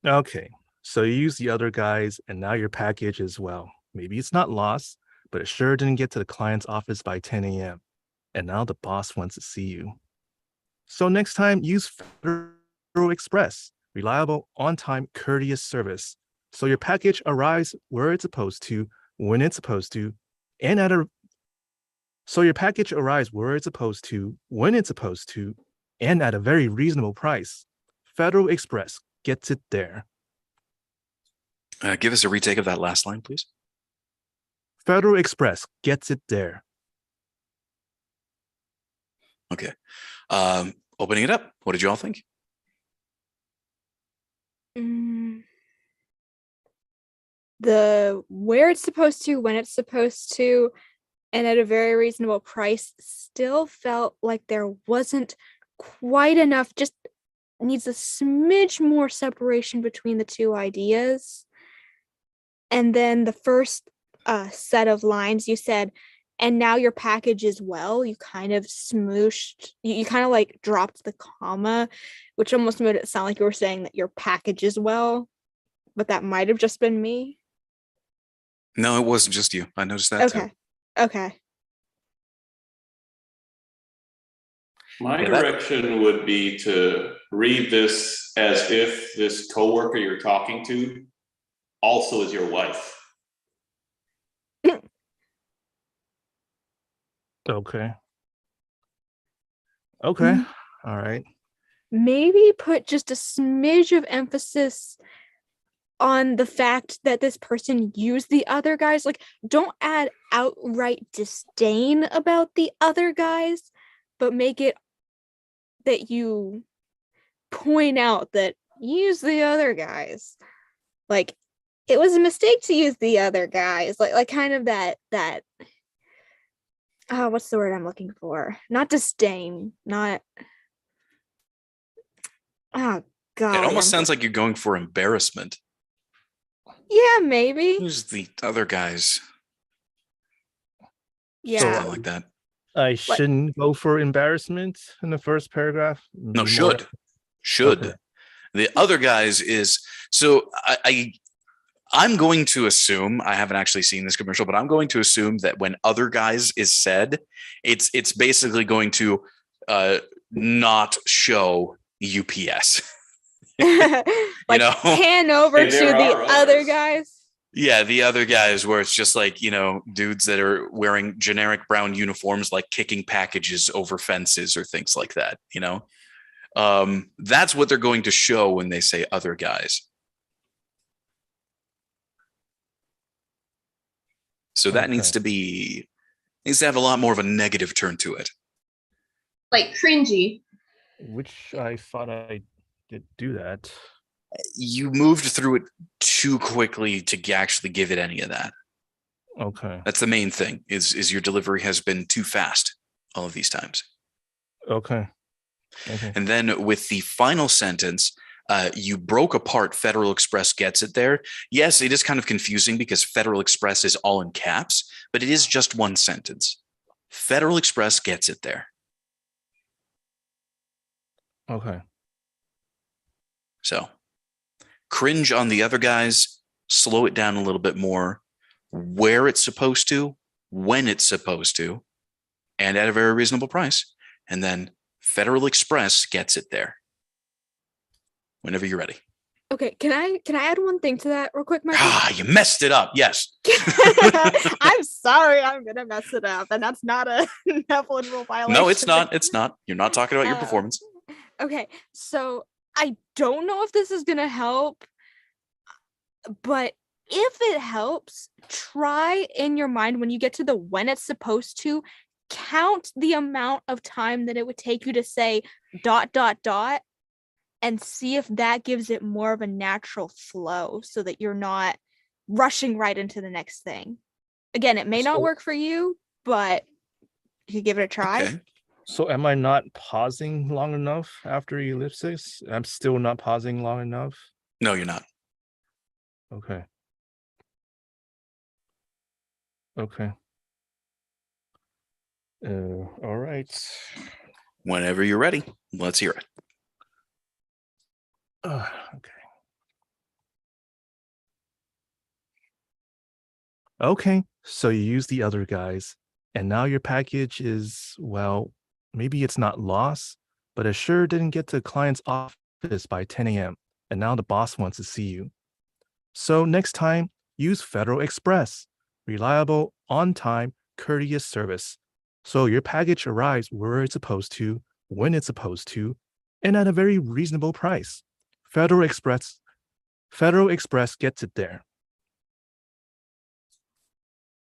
Okay. So you use the other guys, and now your package as well. Maybe it's not lost, but it sure didn't get to the client's office by 10 a.m. And now the boss wants to see you. So next time, use Federal Express, reliable, on-time, courteous service. So your package arrives where it's supposed to, when it's supposed to, and at a So your package arrives where it's supposed to, when it's supposed to, and at a very reasonable price. Federal Express gets it there. Give us a retake of that last line, please. Federal Express gets it there. Okay. Opening it up. What did you all think? The where it's supposed to, when it's supposed to, and at a very reasonable price still felt like there wasn't quite enough, just needs a smidge more separation between the two ideas. And then the first set of lines you said, and now your package is well, you kind of smooshed, you kind of like dropped the comma, which almost made it sound like you were saying that your package is well, but that might have just been me. No, it wasn't just you. I noticed that too. Okay. My Yeah, that- direction would be to read this as if this coworker you're talking to also is your wife. Okay. Okay. All right. Maybe put just a smidge of emphasis on the fact that this person used the other guys. Like, don't add outright disdain about the other guys, but make it that you point out that use the other guys. Like, it was a mistake to use the other guys. Like kind of that what's the word I'm looking for? Not disdain, not oh god. It almost sounds like you're going for embarrassment. Yeah, maybe. Who's the other guys? Yeah. Something like that. I shouldn't go for embarrassment in the first paragraph. No, Be should. more- Should. Okay. The other guys is so I'm going to assume, I haven't actually seen this commercial, but I'm going to assume that when other guys is said, it's basically going to not show UPS. Like know? pan over Hey, to there the are other others. guys. Yeah, the other guys where it's just like, dudes that are wearing generic brown uniforms, like kicking packages over fences or things like that, That's what they're going to show when they say other guys. So that needs Okay. to have a lot more of a negative turn to it. Like cringy. Which I thought I did do that. You moved through it too quickly to actually give it any of that. Okay. That's the main thing is your delivery has been too fast all of these times. Okay. Okay. And then with the final sentence, you broke apart Federal Express gets it there. Yes, it is kind of confusing because Federal Express is all in caps, but it is just one sentence. Federal Express gets it there. Okay. So cringe on the other guys, slow it down a little bit more, where it's supposed to, when it's supposed to, and at a very reasonable price. And then Federal Express gets it there. Whenever you're ready. Okay, can I add one thing to that real quick, Michael? You messed it up. Yes. I'm sorry, I'm gonna mess it up, and that's not a Neville rule violation. No, it's not. It's not. You're not talking about your performance. Okay, so I don't know if this is gonna help, But if it helps, try in your mind when you get to the when it's supposed to, count the amount of time that it would take you to say ... and see if that gives it more of a natural flow so that you're not rushing right into the next thing. Again, it may not So- work for you, but you could give it a try. Okay. So am I not pausing long enough after ellipsis? I'm still not pausing long enough. No, you're not. Okay. Okay. All right. Whenever you're ready, let's hear it. Okay. Okay, so you use the other guys, and now your package is, well, maybe it's not lost, but it sure didn't get to the client's office by 10 a.m., and now the boss wants to see you. So next time, use Federal Express, reliable, on-time, courteous service. So your package arrives where it's supposed to, when it's supposed to, and at a very reasonable price. Federal Express gets it there.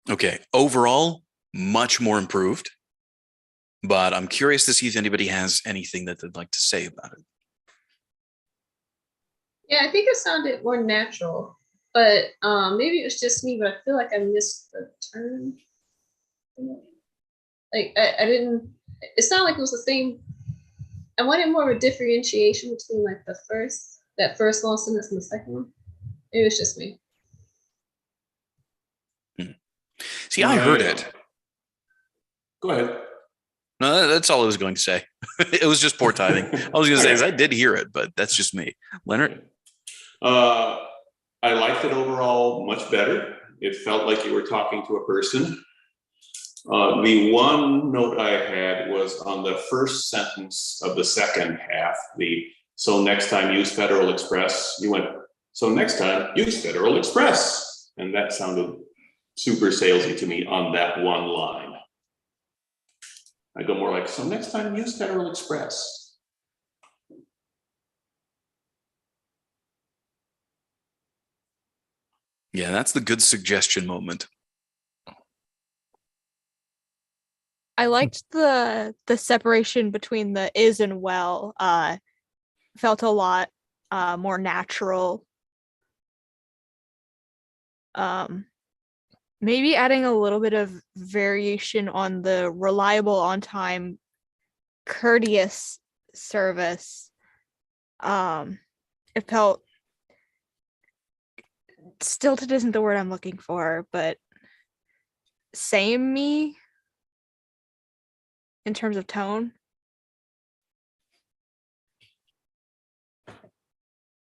Okay. Overall, much more improved. But I'm curious to see if anybody has anything that they'd like to say about it. Yeah, I think it sounded more natural, but maybe it was just me, but I feel like I missed the turn. Like I didn't. It sounded like it was the same. I wanted more of a differentiation between like that first long sentence and the second one. Maybe it's just me. See, I heard it. Go ahead. No, that's all I was going to say. It was just poor timing. I was going to say is I did hear it, but that's just me. Leonard? I liked it overall much better. It felt like you were talking to a person. The one note I had was on the first sentence of the second half, so next time use Federal Express. You went, so next time use Federal Express. And that sounded super salesy to me on that one line. I go more like, so next time use Federal Express. Yeah, that's the good suggestion moment. I liked the separation between the is and well. Felt a lot more natural. Maybe adding a little bit of variation on the reliable, on time, courteous service. It felt stilted isn't the word I'm looking for, but samey in terms of tone.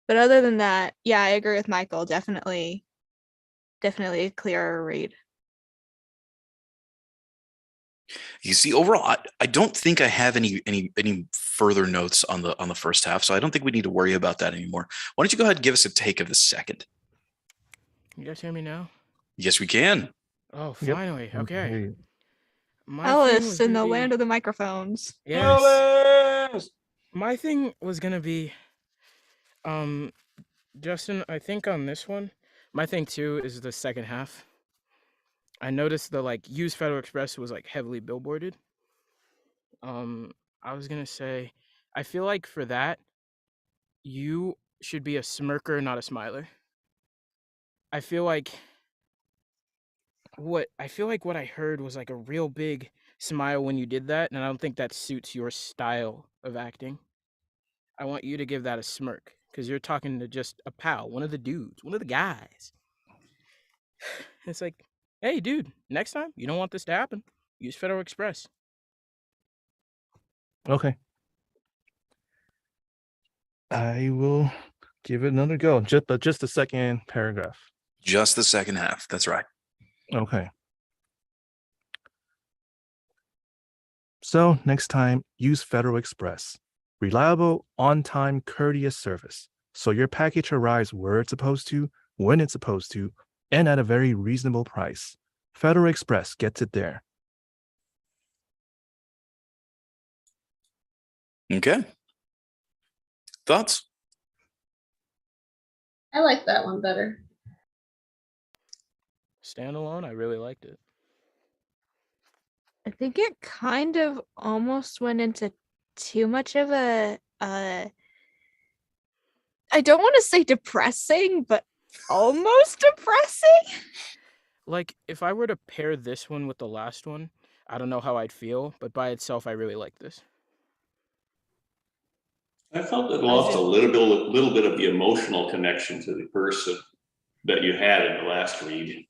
But other than that, yeah, I agree with Michael. Definitely a clearer read. You see, overall, I don't think I have any further notes on the first half, so I don't think we need to worry about that anymore. Why don't you go ahead and give us a take of the second? You guys hear me now? Yes, we can. Oh, Yep. finally. Okay. My thing Ellis was in gonna the be- land of the microphones. Yes. My thing was gonna be, Justin, I think on this one, my thing too is the second half. I noticed the use Federal Express was heavily billboarded. I was gonna say, I feel like for that, you should be a smirker, not a smiler. I feel like what I heard was a real big smile when you did that, and I don't think that suits your style of acting. I want you to give that a smirk because you're talking to just a pal, one of the dudes, one of the guys. It's like, hey, dude, next time you don't want this to happen, use Federal Express. Okay. I will give it another go. Just the second paragraph. Just the second half. That's right. Okay. So next time, use Federal Express. Reliable, on-time, courteous service. So your package arrives where it's supposed to, when it's supposed to, and at a very reasonable price. Federal Express gets it there. Okay. Thoughts? I like that one better. standalone, I really liked it. I think it kind of almost went into too much of a I don't want to say depressing, but almost depressing. Like, if I were to pair this one with the last one, I don't know how I'd feel, but by itself, I really like this. I felt it lost a little bit of the emotional connection to the person that you had in the last read.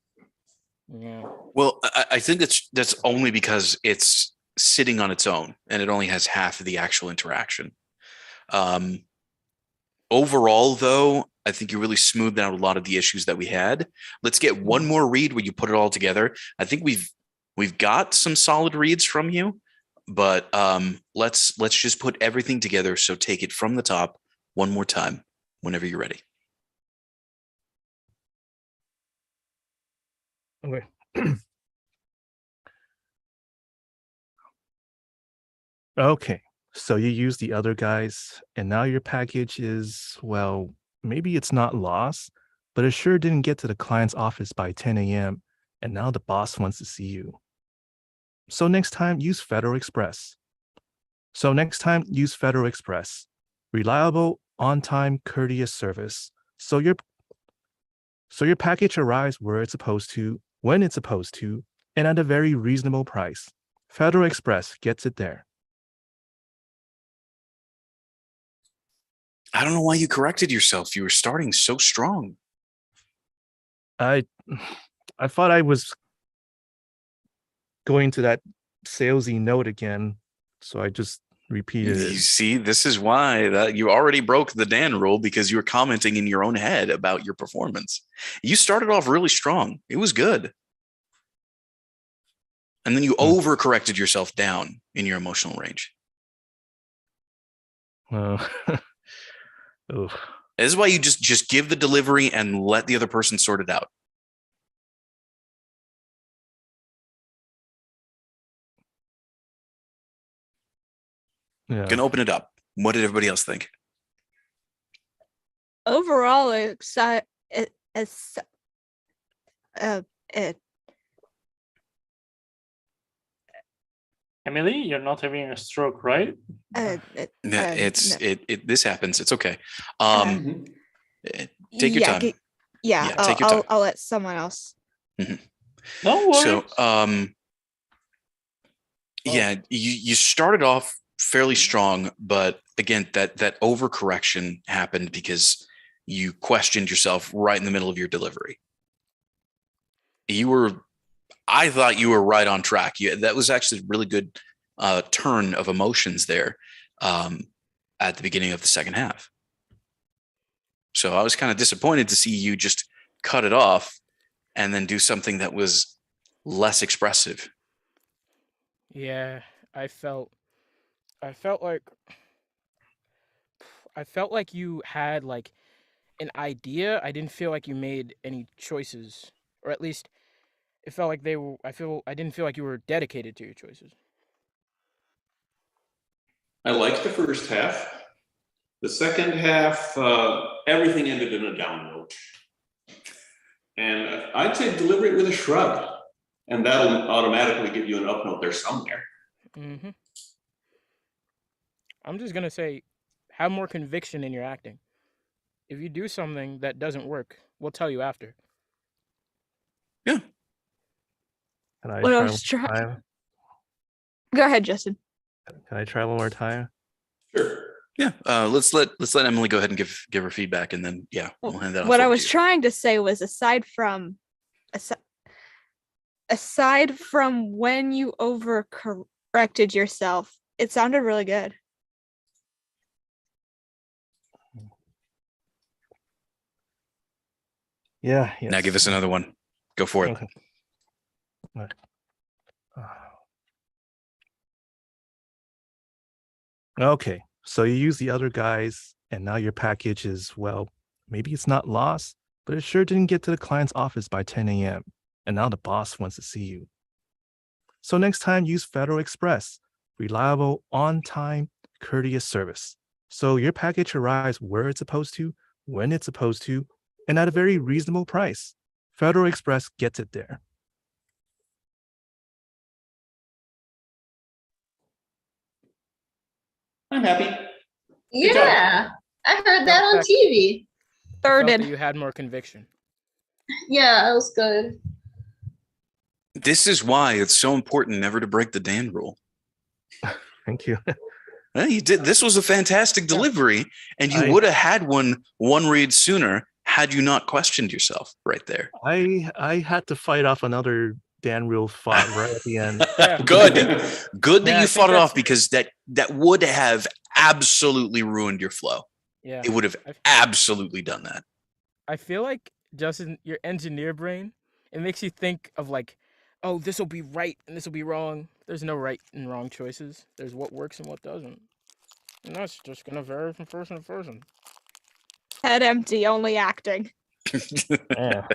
Yeah. Well, I think that's only because it's sitting on its own and it only has half of the actual interaction. Overall, though, I think you really smoothed out a lot of the issues that we had. Let's get one more read where you put it all together. I think we've got some solid reads from you, but let's just put everything together. So take it from the top one more time whenever you're ready. Okay. Okay. So you use the other guys, and now your package is, well, maybe it's not lost, but it sure didn't get to the client's office by 10 a.m., and now the boss wants to see you. So next time, use Federal Express. Reliable, on-time, courteous service. So your package arrives where it's supposed to, when it's supposed to, and at a very reasonable price. Federal Express gets it there. I don't know why you corrected yourself. You were starting so strong. I thought I was going to that salesy note again, so I just repeated You it. see, this is why that you already broke the Dan rule, because you were commenting in your own head about your performance. You started off really strong. It was good. And then you overcorrected yourself down in your emotional range. Oof. This is why you just give the delivery and let the other person sort it out. Yeah. Gonna open it up. What did everybody else think? Overall, Emily, you're not having a stroke, right? This happens. It's okay. Mhm. Take your time. Yeah, take your time. I'll let someone else. No worries. So, yeah, you started off fairly strong, but again, that overcorrection happened because you questioned yourself right in the middle of your delivery. I thought you were right on track. That was actually a really good turn of emotions there at the beginning of the second half. So I was kind of disappointed to see you just cut it off and then do something that was less expressive. Yeah, I felt like you had like an idea. I didn't feel like you made any choices, or at least it felt like I didn't feel like you were dedicated to your choices. I liked the first half. The second half, everything ended in a down note. And I'd say deliver it with a shrug, and that'll automatically give you an up note there somewhere. Mm-hmm. I'm just gonna say, have more conviction in your acting. If you do something that doesn't work, we'll tell you after. Yeah. Can I What try I one was more time? Go ahead, Justin. Can I try one more time? Sure. Yeah. Let's let Emily go ahead and give her feedback, and then we'll hand that off. What I over was to you. trying to say was aside from when you overcorrected yourself, it sounded really good. Yeah. Yes. Now give us another one. Go for it. Okay. Right. Okay, so you use the other guys, and now your package is, well, maybe it's not lost, but it sure didn't get to the client's office by 10 a.m., and now the boss wants to see you. So next time, use Federal Express. Reliable, on-time, courteous service. So your package arrives where it's supposed to, when it's supposed to, and at a very reasonable price. Federal Express gets it there. I'm happy. Good job. Yeah, I heard that on Back. TV. I felt that Thirded. you had more conviction. Yeah, that was good. This is why it's so important never to break the Dan rule. Thank you. You did. This was a fantastic delivery, and you I- would have had one read sooner had you not questioned yourself right there. I had to fight off another Dan Rule fight right at the end. Yeah. Good that Yeah, I you think fought it that's- off, because that would have absolutely ruined your flow. Yeah. It would have I- absolutely done that. I feel like, Justin, your engineer brain, it makes you think of like, oh, this will be right and this will be wrong. There's no right and wrong choices. There's what works and what doesn't. And that's just gonna vary from person to person. Head empty, only acting. Yeah.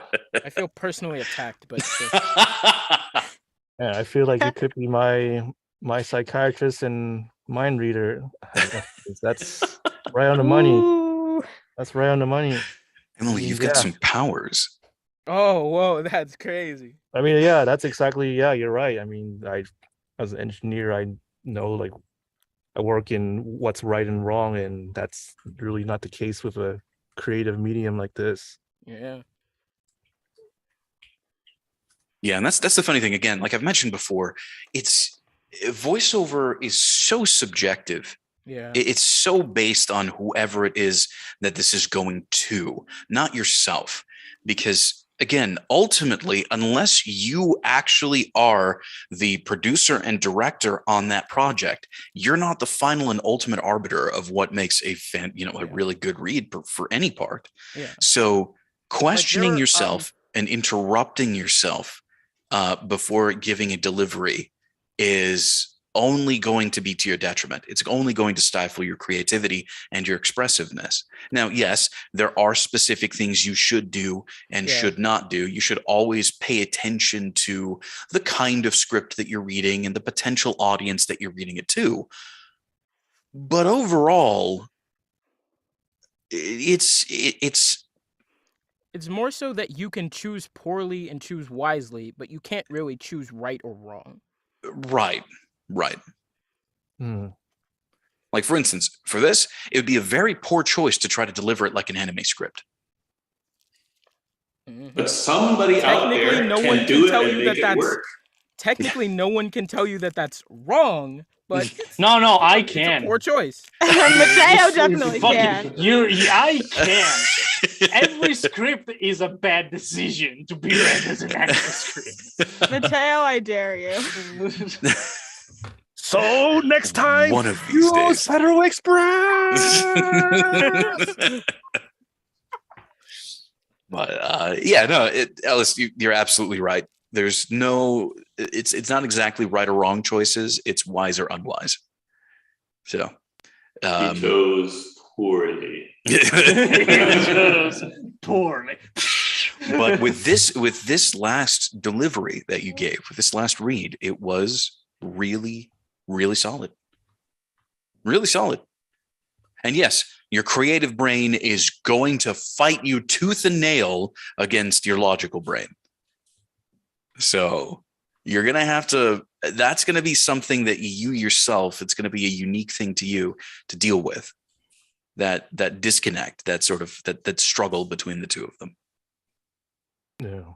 I feel personally attacked, but Yeah, I feel like you could be my psychiatrist and mind reader. That's right on the money. Ooh. That's right on the money. Emily, you've got Yeah. some powers. oh, whoa, that's crazy. I mean, yeah, that's exactly. Yeah, you're right. I mean, as an engineer, I know, like, I work in what's right and wrong, and that's really not the case with a creative medium like this. Yeah. Yeah, and that's the funny thing. Again, like I've mentioned before, it's voiceover is so subjective. Yeah. It's so based on whoever it is that this is going to, not yourself. Because again, ultimately, unless you actually are the producer and director on that project, you're not the final and ultimate arbiter of what makes a Yeah. really good read for any part. Yeah. So questioning are, yourself and interrupting yourself before giving a delivery is only going to be to your detriment. It's only going to stifle your creativity and your expressiveness. Now, yes, there are specific things you should do and Yeah. should not do. You should always pay attention to the kind of script that you're reading and the potential audience that you're reading it to. But overall, it's It's more so that you can choose poorly and choose wisely, but you can't really choose right or wrong. right. Hmm. Like, for instance, for this, it would be a very poor choice to try to deliver it like an anime script. Mhm. But somebody out Technically, there no one can can do it tell and you make that it that's- work. Technically, no one can tell you that that's wrong, but it's, No, I it's a can. poor choice. Mateo You definitely fucking- can. I can. Every script is a bad decision to be read as an anime script. Mateo, I dare you. So next time, One of these use days. Federal Express. But Ellis, you're absolutely right. There's no, it's not exactly right or wrong choices. It's wise or unwise. So, He chose poorly. Poorly. but with this last delivery that you gave, with this last read, it was really, really solid. Really solid. And yes, your creative brain is going to fight you tooth and nail against your logical brain. So you're going to have to, that's going to be something that you yourself, it's going to be a unique thing to you to deal with. That disconnect, that sort of, that struggle between the two of them. Yeah,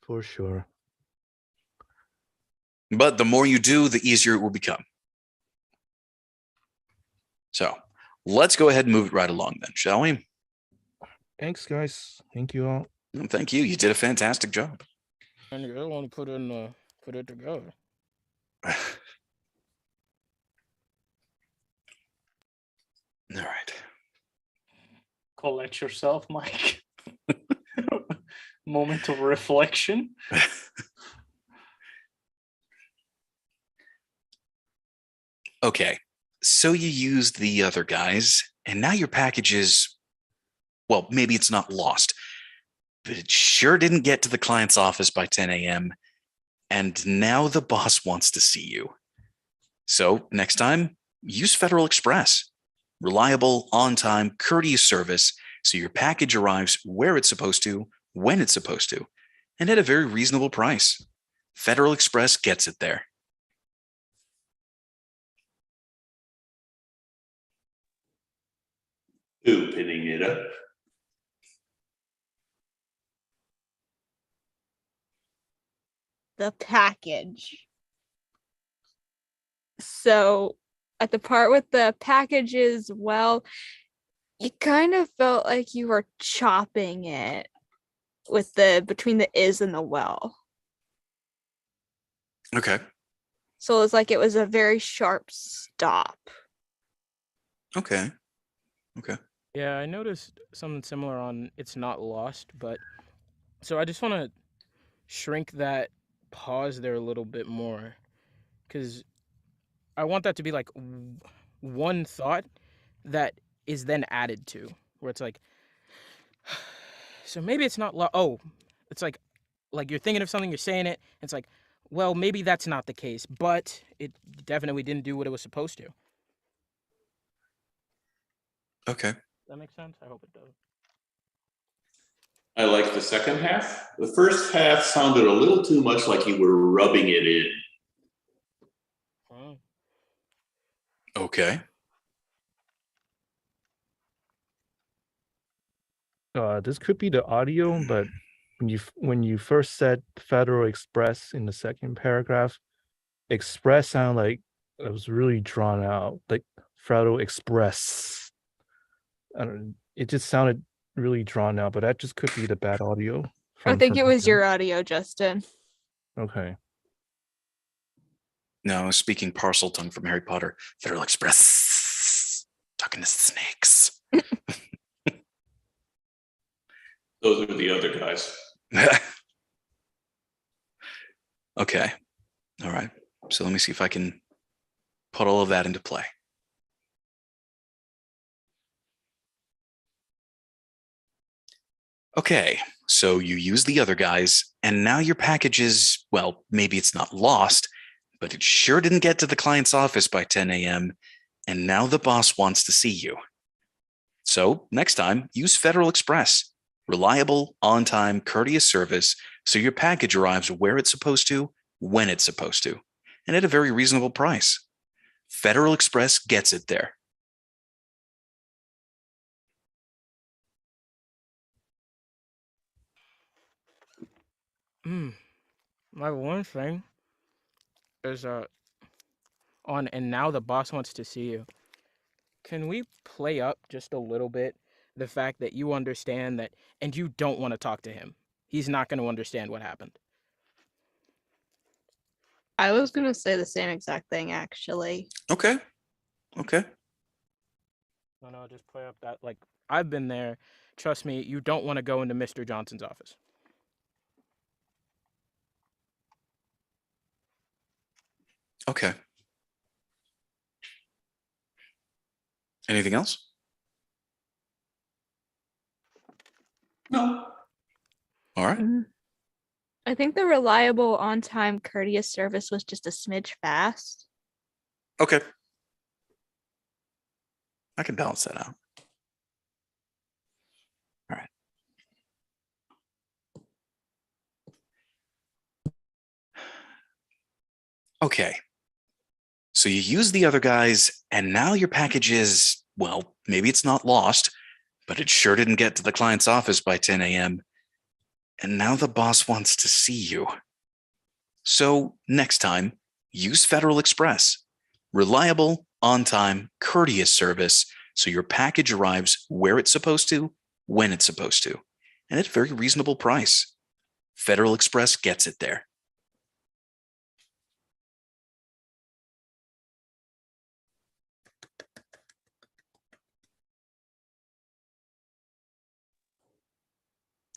for sure. But the more you do, the easier it will become. So let's go ahead and move it right along then, shall we? Thanks, guys. Thank you all. Well, thank you. You did a fantastic job. And I want to put it together. All right. Collect yourself, Mike. Moment of reflection. Okay. So you used the other guys, and now your package is, well, maybe it's not lost, but it sure didn't get to the client's office by 10 a.m. And now the boss wants to see you. So next time, use Federal Express. Reliable, on time, courteous service, so your package arrives where it's supposed to when it's supposed to, and at a very reasonable price. Federal Express gets it there. Opening it up. The package. So at the part with the packages, well, you kind of felt like you were chopping it with the between the is and the well. Okay. So it was like it was a very sharp stop. Okay. Yeah, I noticed something similar on It's Not Lost, but so I just want to shrink that pause there a little bit more because I want that to be like one thought that is then added to, where it's like, so maybe it's not it's like you're thinking of something, you're saying it, and it's like, well, maybe that's not the case, but it definitely didn't do what it was supposed to. Okay. That makes sense? I hope it does. I like the second half. The first half sounded a little too much like you were rubbing it in. Oh. Okay. This could be the audio, but when you first said Federal Express in the second paragraph, Express sounded like it was really drawn out, like Federal Express. I don't know, it just sounded really drawn out, but that just could be the bad audio. I think it was here. your audio, Justin. Okay. No, I was speaking parcel tongue from Harry Potter. Federal Express. Talking to snakes. Those are the other guys. Okay. All right. So let me see if I can put all of that into play. Okay. So you use the other guys, and now your package is, well, maybe it's not lost, but it sure didn't get to the client's office by 10 a.m. And now the boss wants to see you. So next time, use Federal Express. Reliable, on-time, courteous service, so your package arrives where it's supposed to, when it's supposed to, and at a very reasonable price. Federal Express gets it there. My one thing is on and now the boss wants to see you. Can we play up just a little bit the fact that you understand that and you don't want to talk to him? He's not going to understand what happened. I was gonna say the same exact thing, actually. Okay. No, just play up that, like, I've been there. Trust me, you don't want to go into Mr. Johnson's office. Okay. Anything else? No. All right. I think the reliable, on-time, courteous service was just a smidge fast. Okay. I can balance that out. All right. Okay. So you use the other guys, and now your package is, well, maybe it's not lost, but it sure didn't get to the client's office by 10 a.m. And now the boss wants to see you. So next time, use Federal Express. Reliable, on-time, courteous service, so your package arrives where it's supposed to, when it's supposed to, and at a very reasonable price. Federal Express gets it there.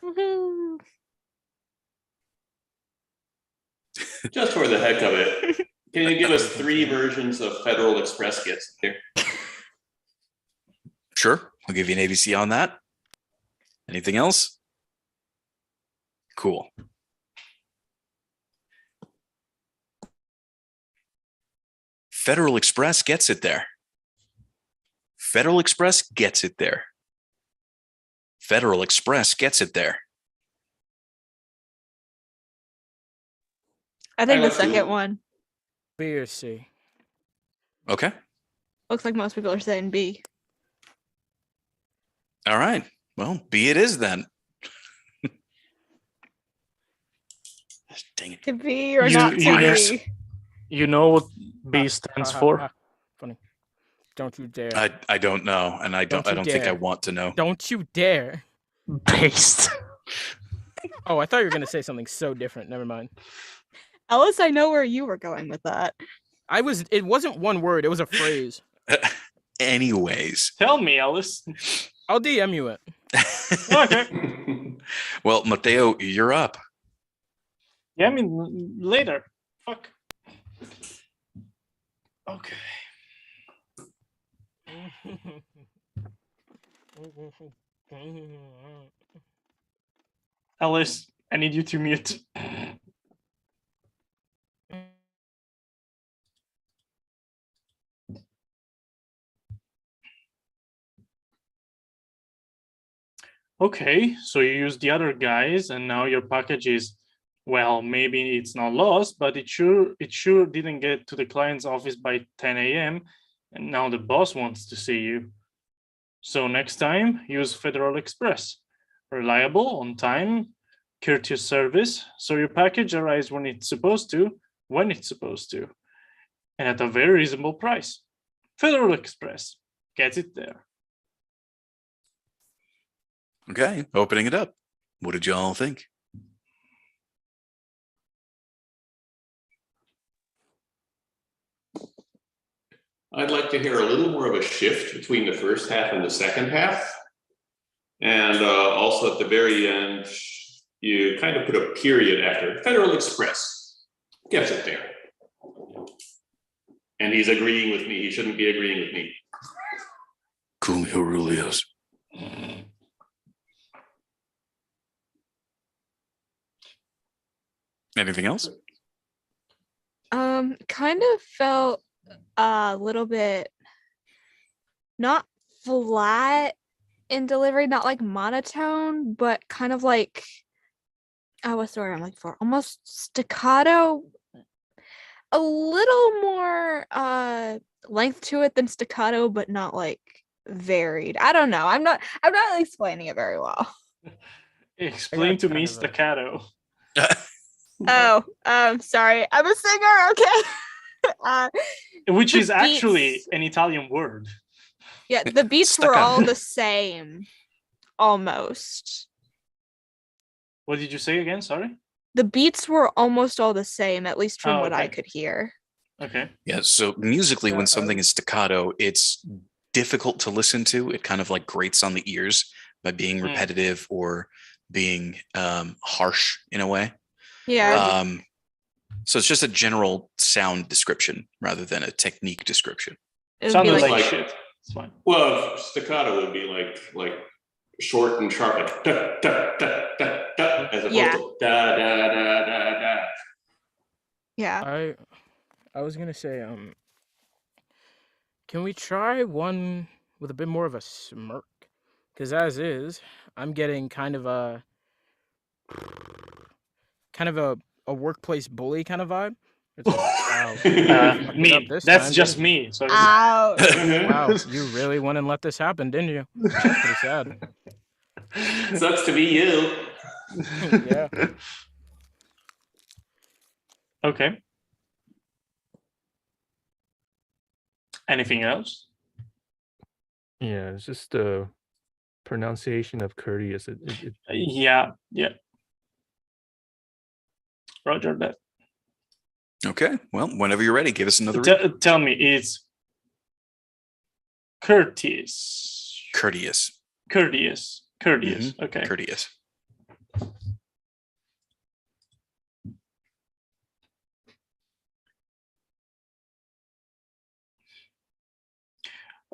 Woohoo! Just for the heck of it, can you give us 3 versions of Federal Express gets there? Sure, I'll give you an ABC on that. Anything else? Cool. Federal Express gets it there. Federal Express gets it there. Federal Express gets it there. I think the look too. second one. B or C? Okay. Looks like most people are saying B. All right. Well, B it is then. Dang it. To be or You- not to you know- be. You know what B stands for? Funny. Don't you dare. I don't know, and I don't Don't you think I dare. want to know. Don't you dare. Based. Oh, I thought you were gonna say something so different. Never mind. Ellis, I know where you were going with that. It wasn't one word, it was a phrase. Anyways. Tell me, Alice. I'll DM you it. Okay. Well, Mateo, you're up. Yeah, I mean later. Fuck. Okay. Alice, I need you to mute. Okay, so you use the other guys, and now your package is, well, maybe it's not lost, but it sure didn't get to the client's office by 10 a.m. and now the boss wants to see you. So next time, use Federal Express. Reliable, on time, courteous service, so your package arrives when it's supposed to, and at a very reasonable price. Federal Express, get it there. Okay, opening it up. What did y'all think? I'd like to hear a little more of a shift between the first half and the second half. And also at the very end, you kind of put a period after Federal Express. Gets it there. And he's agreeing with me. He shouldn't be agreeing with me. Cool Aurelius. Anything else? Kind of felt a little bit not flat in delivery, not like monotone, but kind of like what's the word I'm looking for? Almost staccato. A little more length to it than staccato, but not like varied. I don't know. I'm not explaining it very well. Explain to me kind of a- staccato. Sorry. I'm a singer, okay. Which The is actually beats- an Italian word. Yeah, the beats were Staccato. all the same. Almost. What did you say again? Sorry. The beats were almost all the same, at least from Oh, what I okay. could hear. Okay. Yeah, so musically, Yeah, when something is staccato, it's difficult to listen to. It kind of like grates on the ears by being Hmm. repetitive or being harsh in a way. Yeah. So it's just a general sound description rather than a technique description. It would be Sounded like, like like- shit. It's fine. Well, staccato would be like short and sharp, like da da da da da, as opposed Yeah. to da da da da da. yeah. I was gonna say, can we try one with a bit more of a smirk? Because as is, I'm getting kind of a workplace bully kind of vibe. It's like, wow, you fucked it up Me. this That's time, just didn't me. So Ouch. you? Wow, you really went and let this happen, didn't you? That's pretty sad. Sucks to be you. Yeah. Okay. Anything else? Yeah, it's just the pronunciation of courteous. Yeah. Roger that. Okay, well, whenever you're ready, give us another read. Tell me, it's courteous. Courteous. Courteous. Okay. Courteous.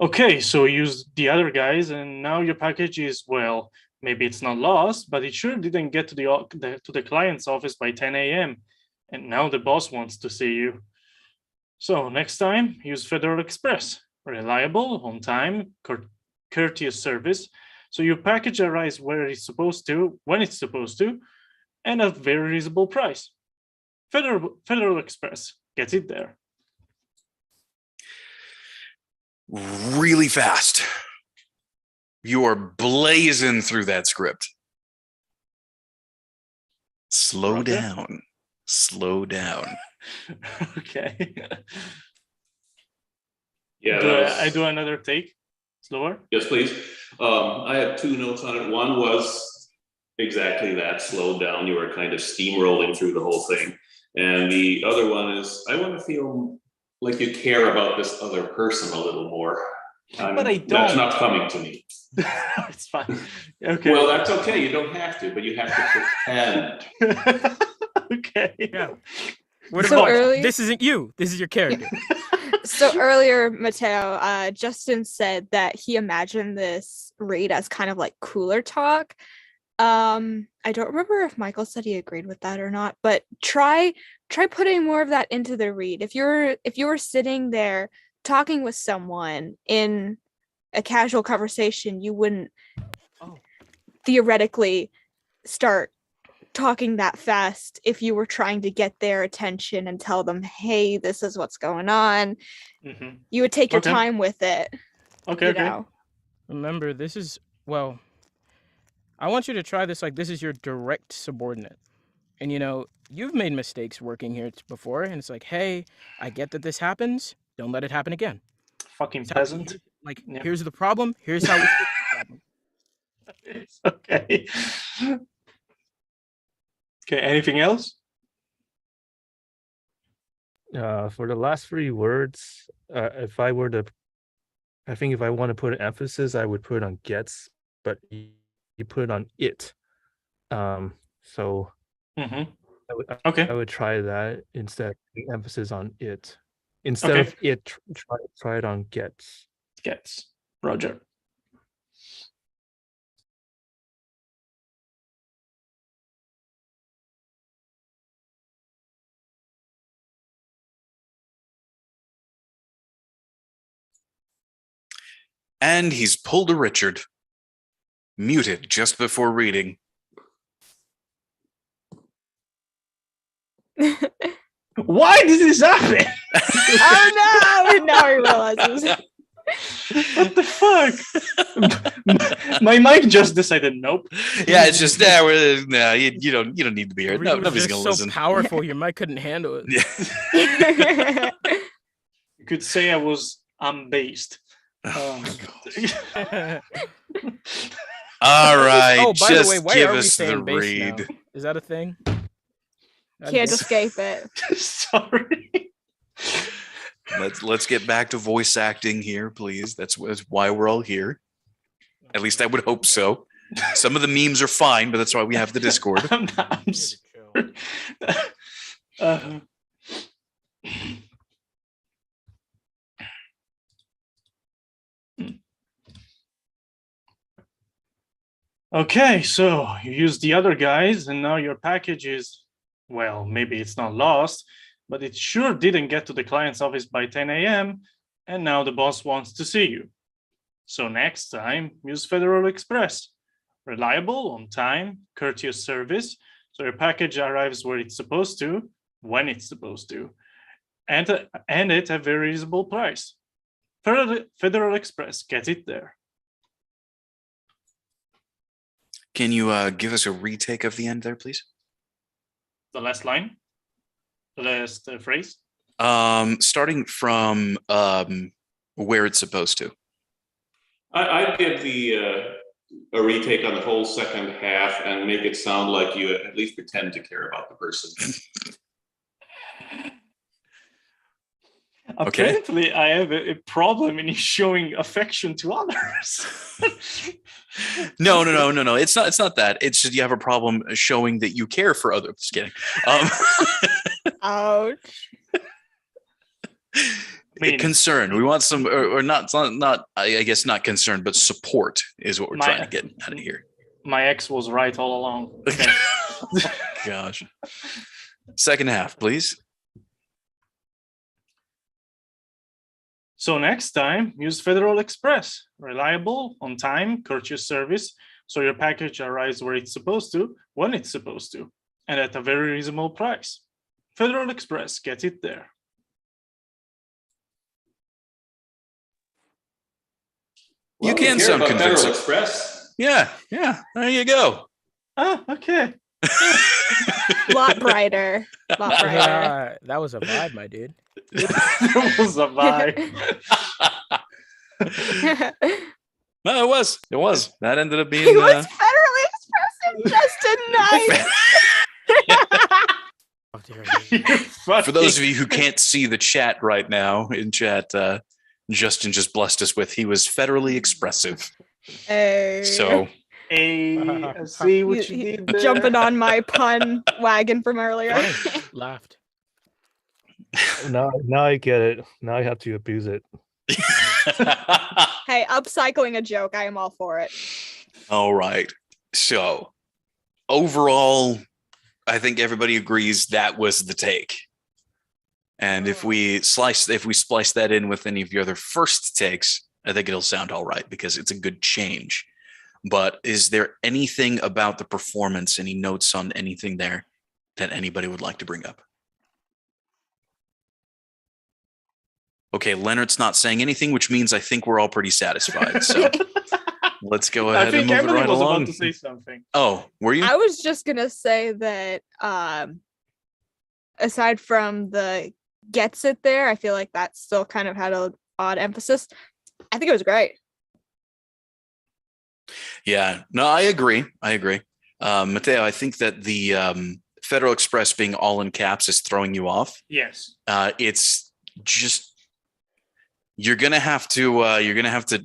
Okay, so use the other guys, and now your package is, well, maybe it's not lost, but it sure didn't get to the client's office by 10 a.m. And now the boss wants to see you. So next time, use Federal Express. Reliable, on time, courteous service. So your package arrives where it's supposed to, when it's supposed to, and at a very reasonable price. Federal Express gets it there. Really fast. You are blazing through that script. Slow Roger. down. Slow down. Okay. Yeah, Do that I was- do another take? Slower? Yes, please. I have 2 notes on it. One was exactly that, slowed down. You were kind of steamrolling through the whole thing. And the other one is, I want to feel like you care about this other person a little more. But I That's don't. not coming to me. It's fine. Okay. Well, that's okay. You don't have to, but you have to pretend. Okay. Yeah. What So about early- this? Isn't you. This is your character. So earlier, Mateo, Justin said that he imagined this read as kind of like cooler talk. I don't remember if Michael said he agreed with that or not, but try putting more of that into the read. If you were sitting there talking with someone in a casual conversation, you wouldn't theoretically start talking that fast if you were trying to get their attention and tell them, hey, this is what's going on. Mhm. You would take your Okay. time with it. Okay. You Okay. know? Remember, this is, well, I want you to try this like this is your direct subordinate. And you've made mistakes working here before, and it's like, hey, I get that this happens. Don't let it happen again. Fucking So, peasant. Like, Yeah. here's the problem. Here's how we fix the problem. Okay. Okay. Anything else? For the last 3 words, if I want to put an emphasis, I would put it on gets, but you put it on it. So Mm-hmm. I Okay. would try that instead of the emphasis on it. Instead Okay. of it, try it on gets. Gets. Roger. And he's pulled a Richard. Muted just before reading. Why did this happen? Oh no! Now he realizes. What the fuck? My mic just decided nope. Yeah, it's just you don't need to be here. Reed No, was nobody's just gonna so listen. powerful, your mic couldn't handle it. Yeah. You could say I was unbased. Oh my Um, All right, Oh, by the just way, why give are we us the saying base read. now? Is that a thing? Can't escape it. Sorry. Let's get back to voice acting here, please. That's why we're all here. At least I would hope so. Some of the memes are fine, but that's why we have the Discord. I'm sorry. Uh, Okay, so you use the other guys, and now your package is, well, maybe it's not lost, but it sure didn't get to the client's office by 10 a.m., and now the boss wants to see you. So next time, use Federal Express. Reliable, on time, courteous service, so your package arrives where it's supposed to, when it's supposed to, and at a very reasonable price. Federal Express gets it there. Can you give us a retake of the end there, please? The last line, the last phrase. Starting from where it's supposed to. I'd give a retake on the whole second half and make it sound like you at least pretend to care about the person. Okay. Apparently, I have a problem in showing affection to others. No. It's not that. It's just you have a problem showing that you care for others. Just kidding. Ouch. mean- Concern. We want some, or not. I guess not concern, but support is what we're trying to get out of here. My ex was right all along. Okay. Gosh. Second half, please. So next time, use Federal Express. Reliable, on time, courteous service, so your package arrives where it's supposed to, when it's supposed to, and at a very reasonable price. Federal Express gets it there. You Well, can care sound about Federal convincing. Express. Yeah, there you go. Ah, okay. Lot brighter. Lot brighter. Yeah, that was a vibe, my dude. That was a vibe. No, it was. That ended up being. He was federally expressive just tonight. Oh, dear. For those of you who can't see the chat right now, in chat, Justin just blessed us with he was federally expressive. Hey. So I see what you did there. Jumping on my pun wagon from earlier. Funny. Laughed. Now I get it. Now I have to abuse it. Hey, upcycling a joke. I am all for it. all right. So overall, I think everybody agrees that was the take. And if we splice that in with any of your other first takes, I think it'll sound all right because it's a good change. But is there anything about the performance, any notes on anything there that anybody would like to bring up? Okay, Leonard's not saying anything, which means I think we're all pretty satisfied. So let's go ahead and move it right was along. about to say something. Oh, were you? I was just gonna say that aside from the gets it there, I feel like that still kind of had an odd emphasis. I think it was great. Yeah, no, I agree. Mateo, I think that the Federal Express being all in caps is throwing you off. Yes. It's just you're gonna have to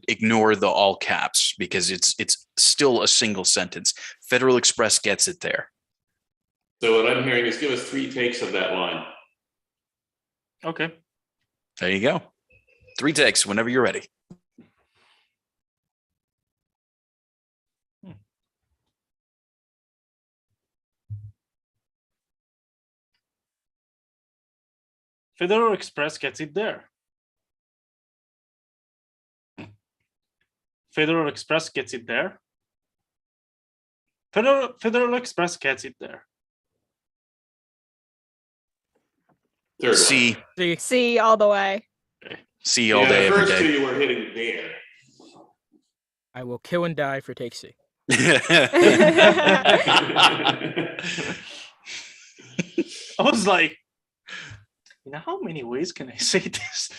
ignore the all caps because it's still a single sentence. Federal Express gets it there. So what I'm hearing is give us 3 takes of that line. Okay. There you go. 3 takes whenever you're ready. Federal Express gets it there. Federal Express gets it there. Federal Express gets it there. Third one. C See all the way. C all Yeah, day the every first day. 2 you were hitting there. I will kill and die for take C. I was like, how many ways can I say this?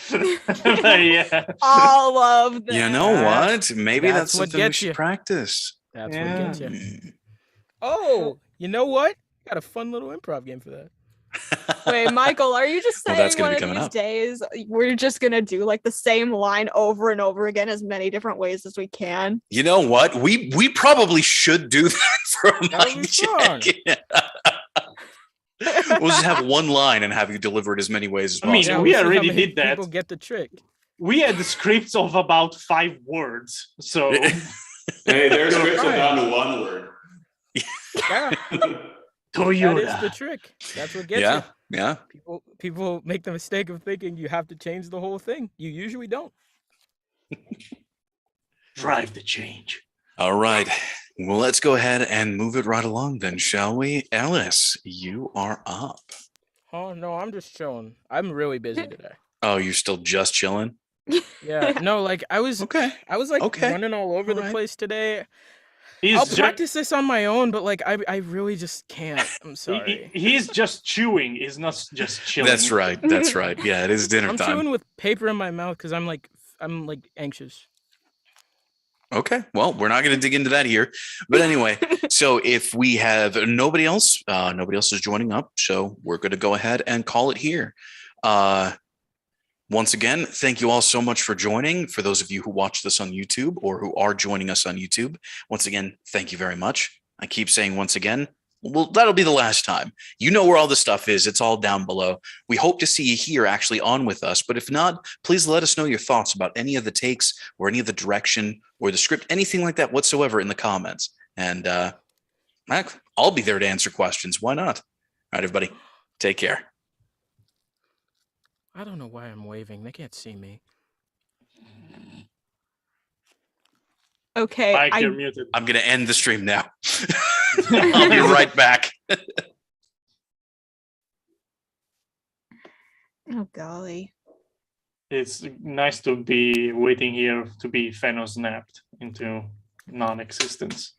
Yeah. All of them. You know what? Maybe that's That's what something we gets should you. practice. That's Yeah. what gets you. Oh, you know what? Got a fun little improv game for that. Wait, Michael, are you just Well, saying that's gonna one be of coming these up. days we're just gonna do like the same line over and over again as many different ways as we can? You know what? We probably should do that for a That would mic be check. We'll just have one line and have you deliver it as many ways as I mean, possible. we we'll see how already many did that. People get the trick. We had the scripts of about 5 words. So Hey, their scripts are Right. down to 1 word. Yeah, that Toyota. is the trick. That's what gets Yeah, yeah. you. People make the mistake of thinking you have to change the whole thing. You usually don't. Drive the change. All right. Well, let's go ahead and move it right along then, shall we? Ellis, you are up. Oh no, I'm just chilling. I'm really busy today. Oh, you're still just chilling? Yeah, no, like I was Okay. like Okay. running all over the Alright. place today. He's I'll ju- practice this on my own, but like I really just can't. I'm sorry. he's just chewing. He's not just chilling. That's right. That's right. Yeah, it is dinner I'm time. chewing with paper in my mouth because I'm like anxious. Okay. Well, we're not going to dig into that here. But anyway, so if we have nobody else is joining up. So we're going to go ahead and call it here. Once again, thank you all so much for joining. For those of you who watch this on YouTube or who are joining us on YouTube, once again, thank you very much. I keep saying once again, well, that'll be the last time. You know where all the stuff is. It's all down below. We hope to see you here actually on with us. But if not, please let us know your thoughts about any of the takes or any of the direction or the script, anything like that whatsoever in the comments. And I'll be there to answer questions. Why not? All right, everybody. Take care. I don't know why I'm waving. They can't see me. Okay, Mike, you're muted. I'm going to end the stream now. I'll be right back. Oh, golly. It's nice to be waiting here to be Thanos snapped into non-existence.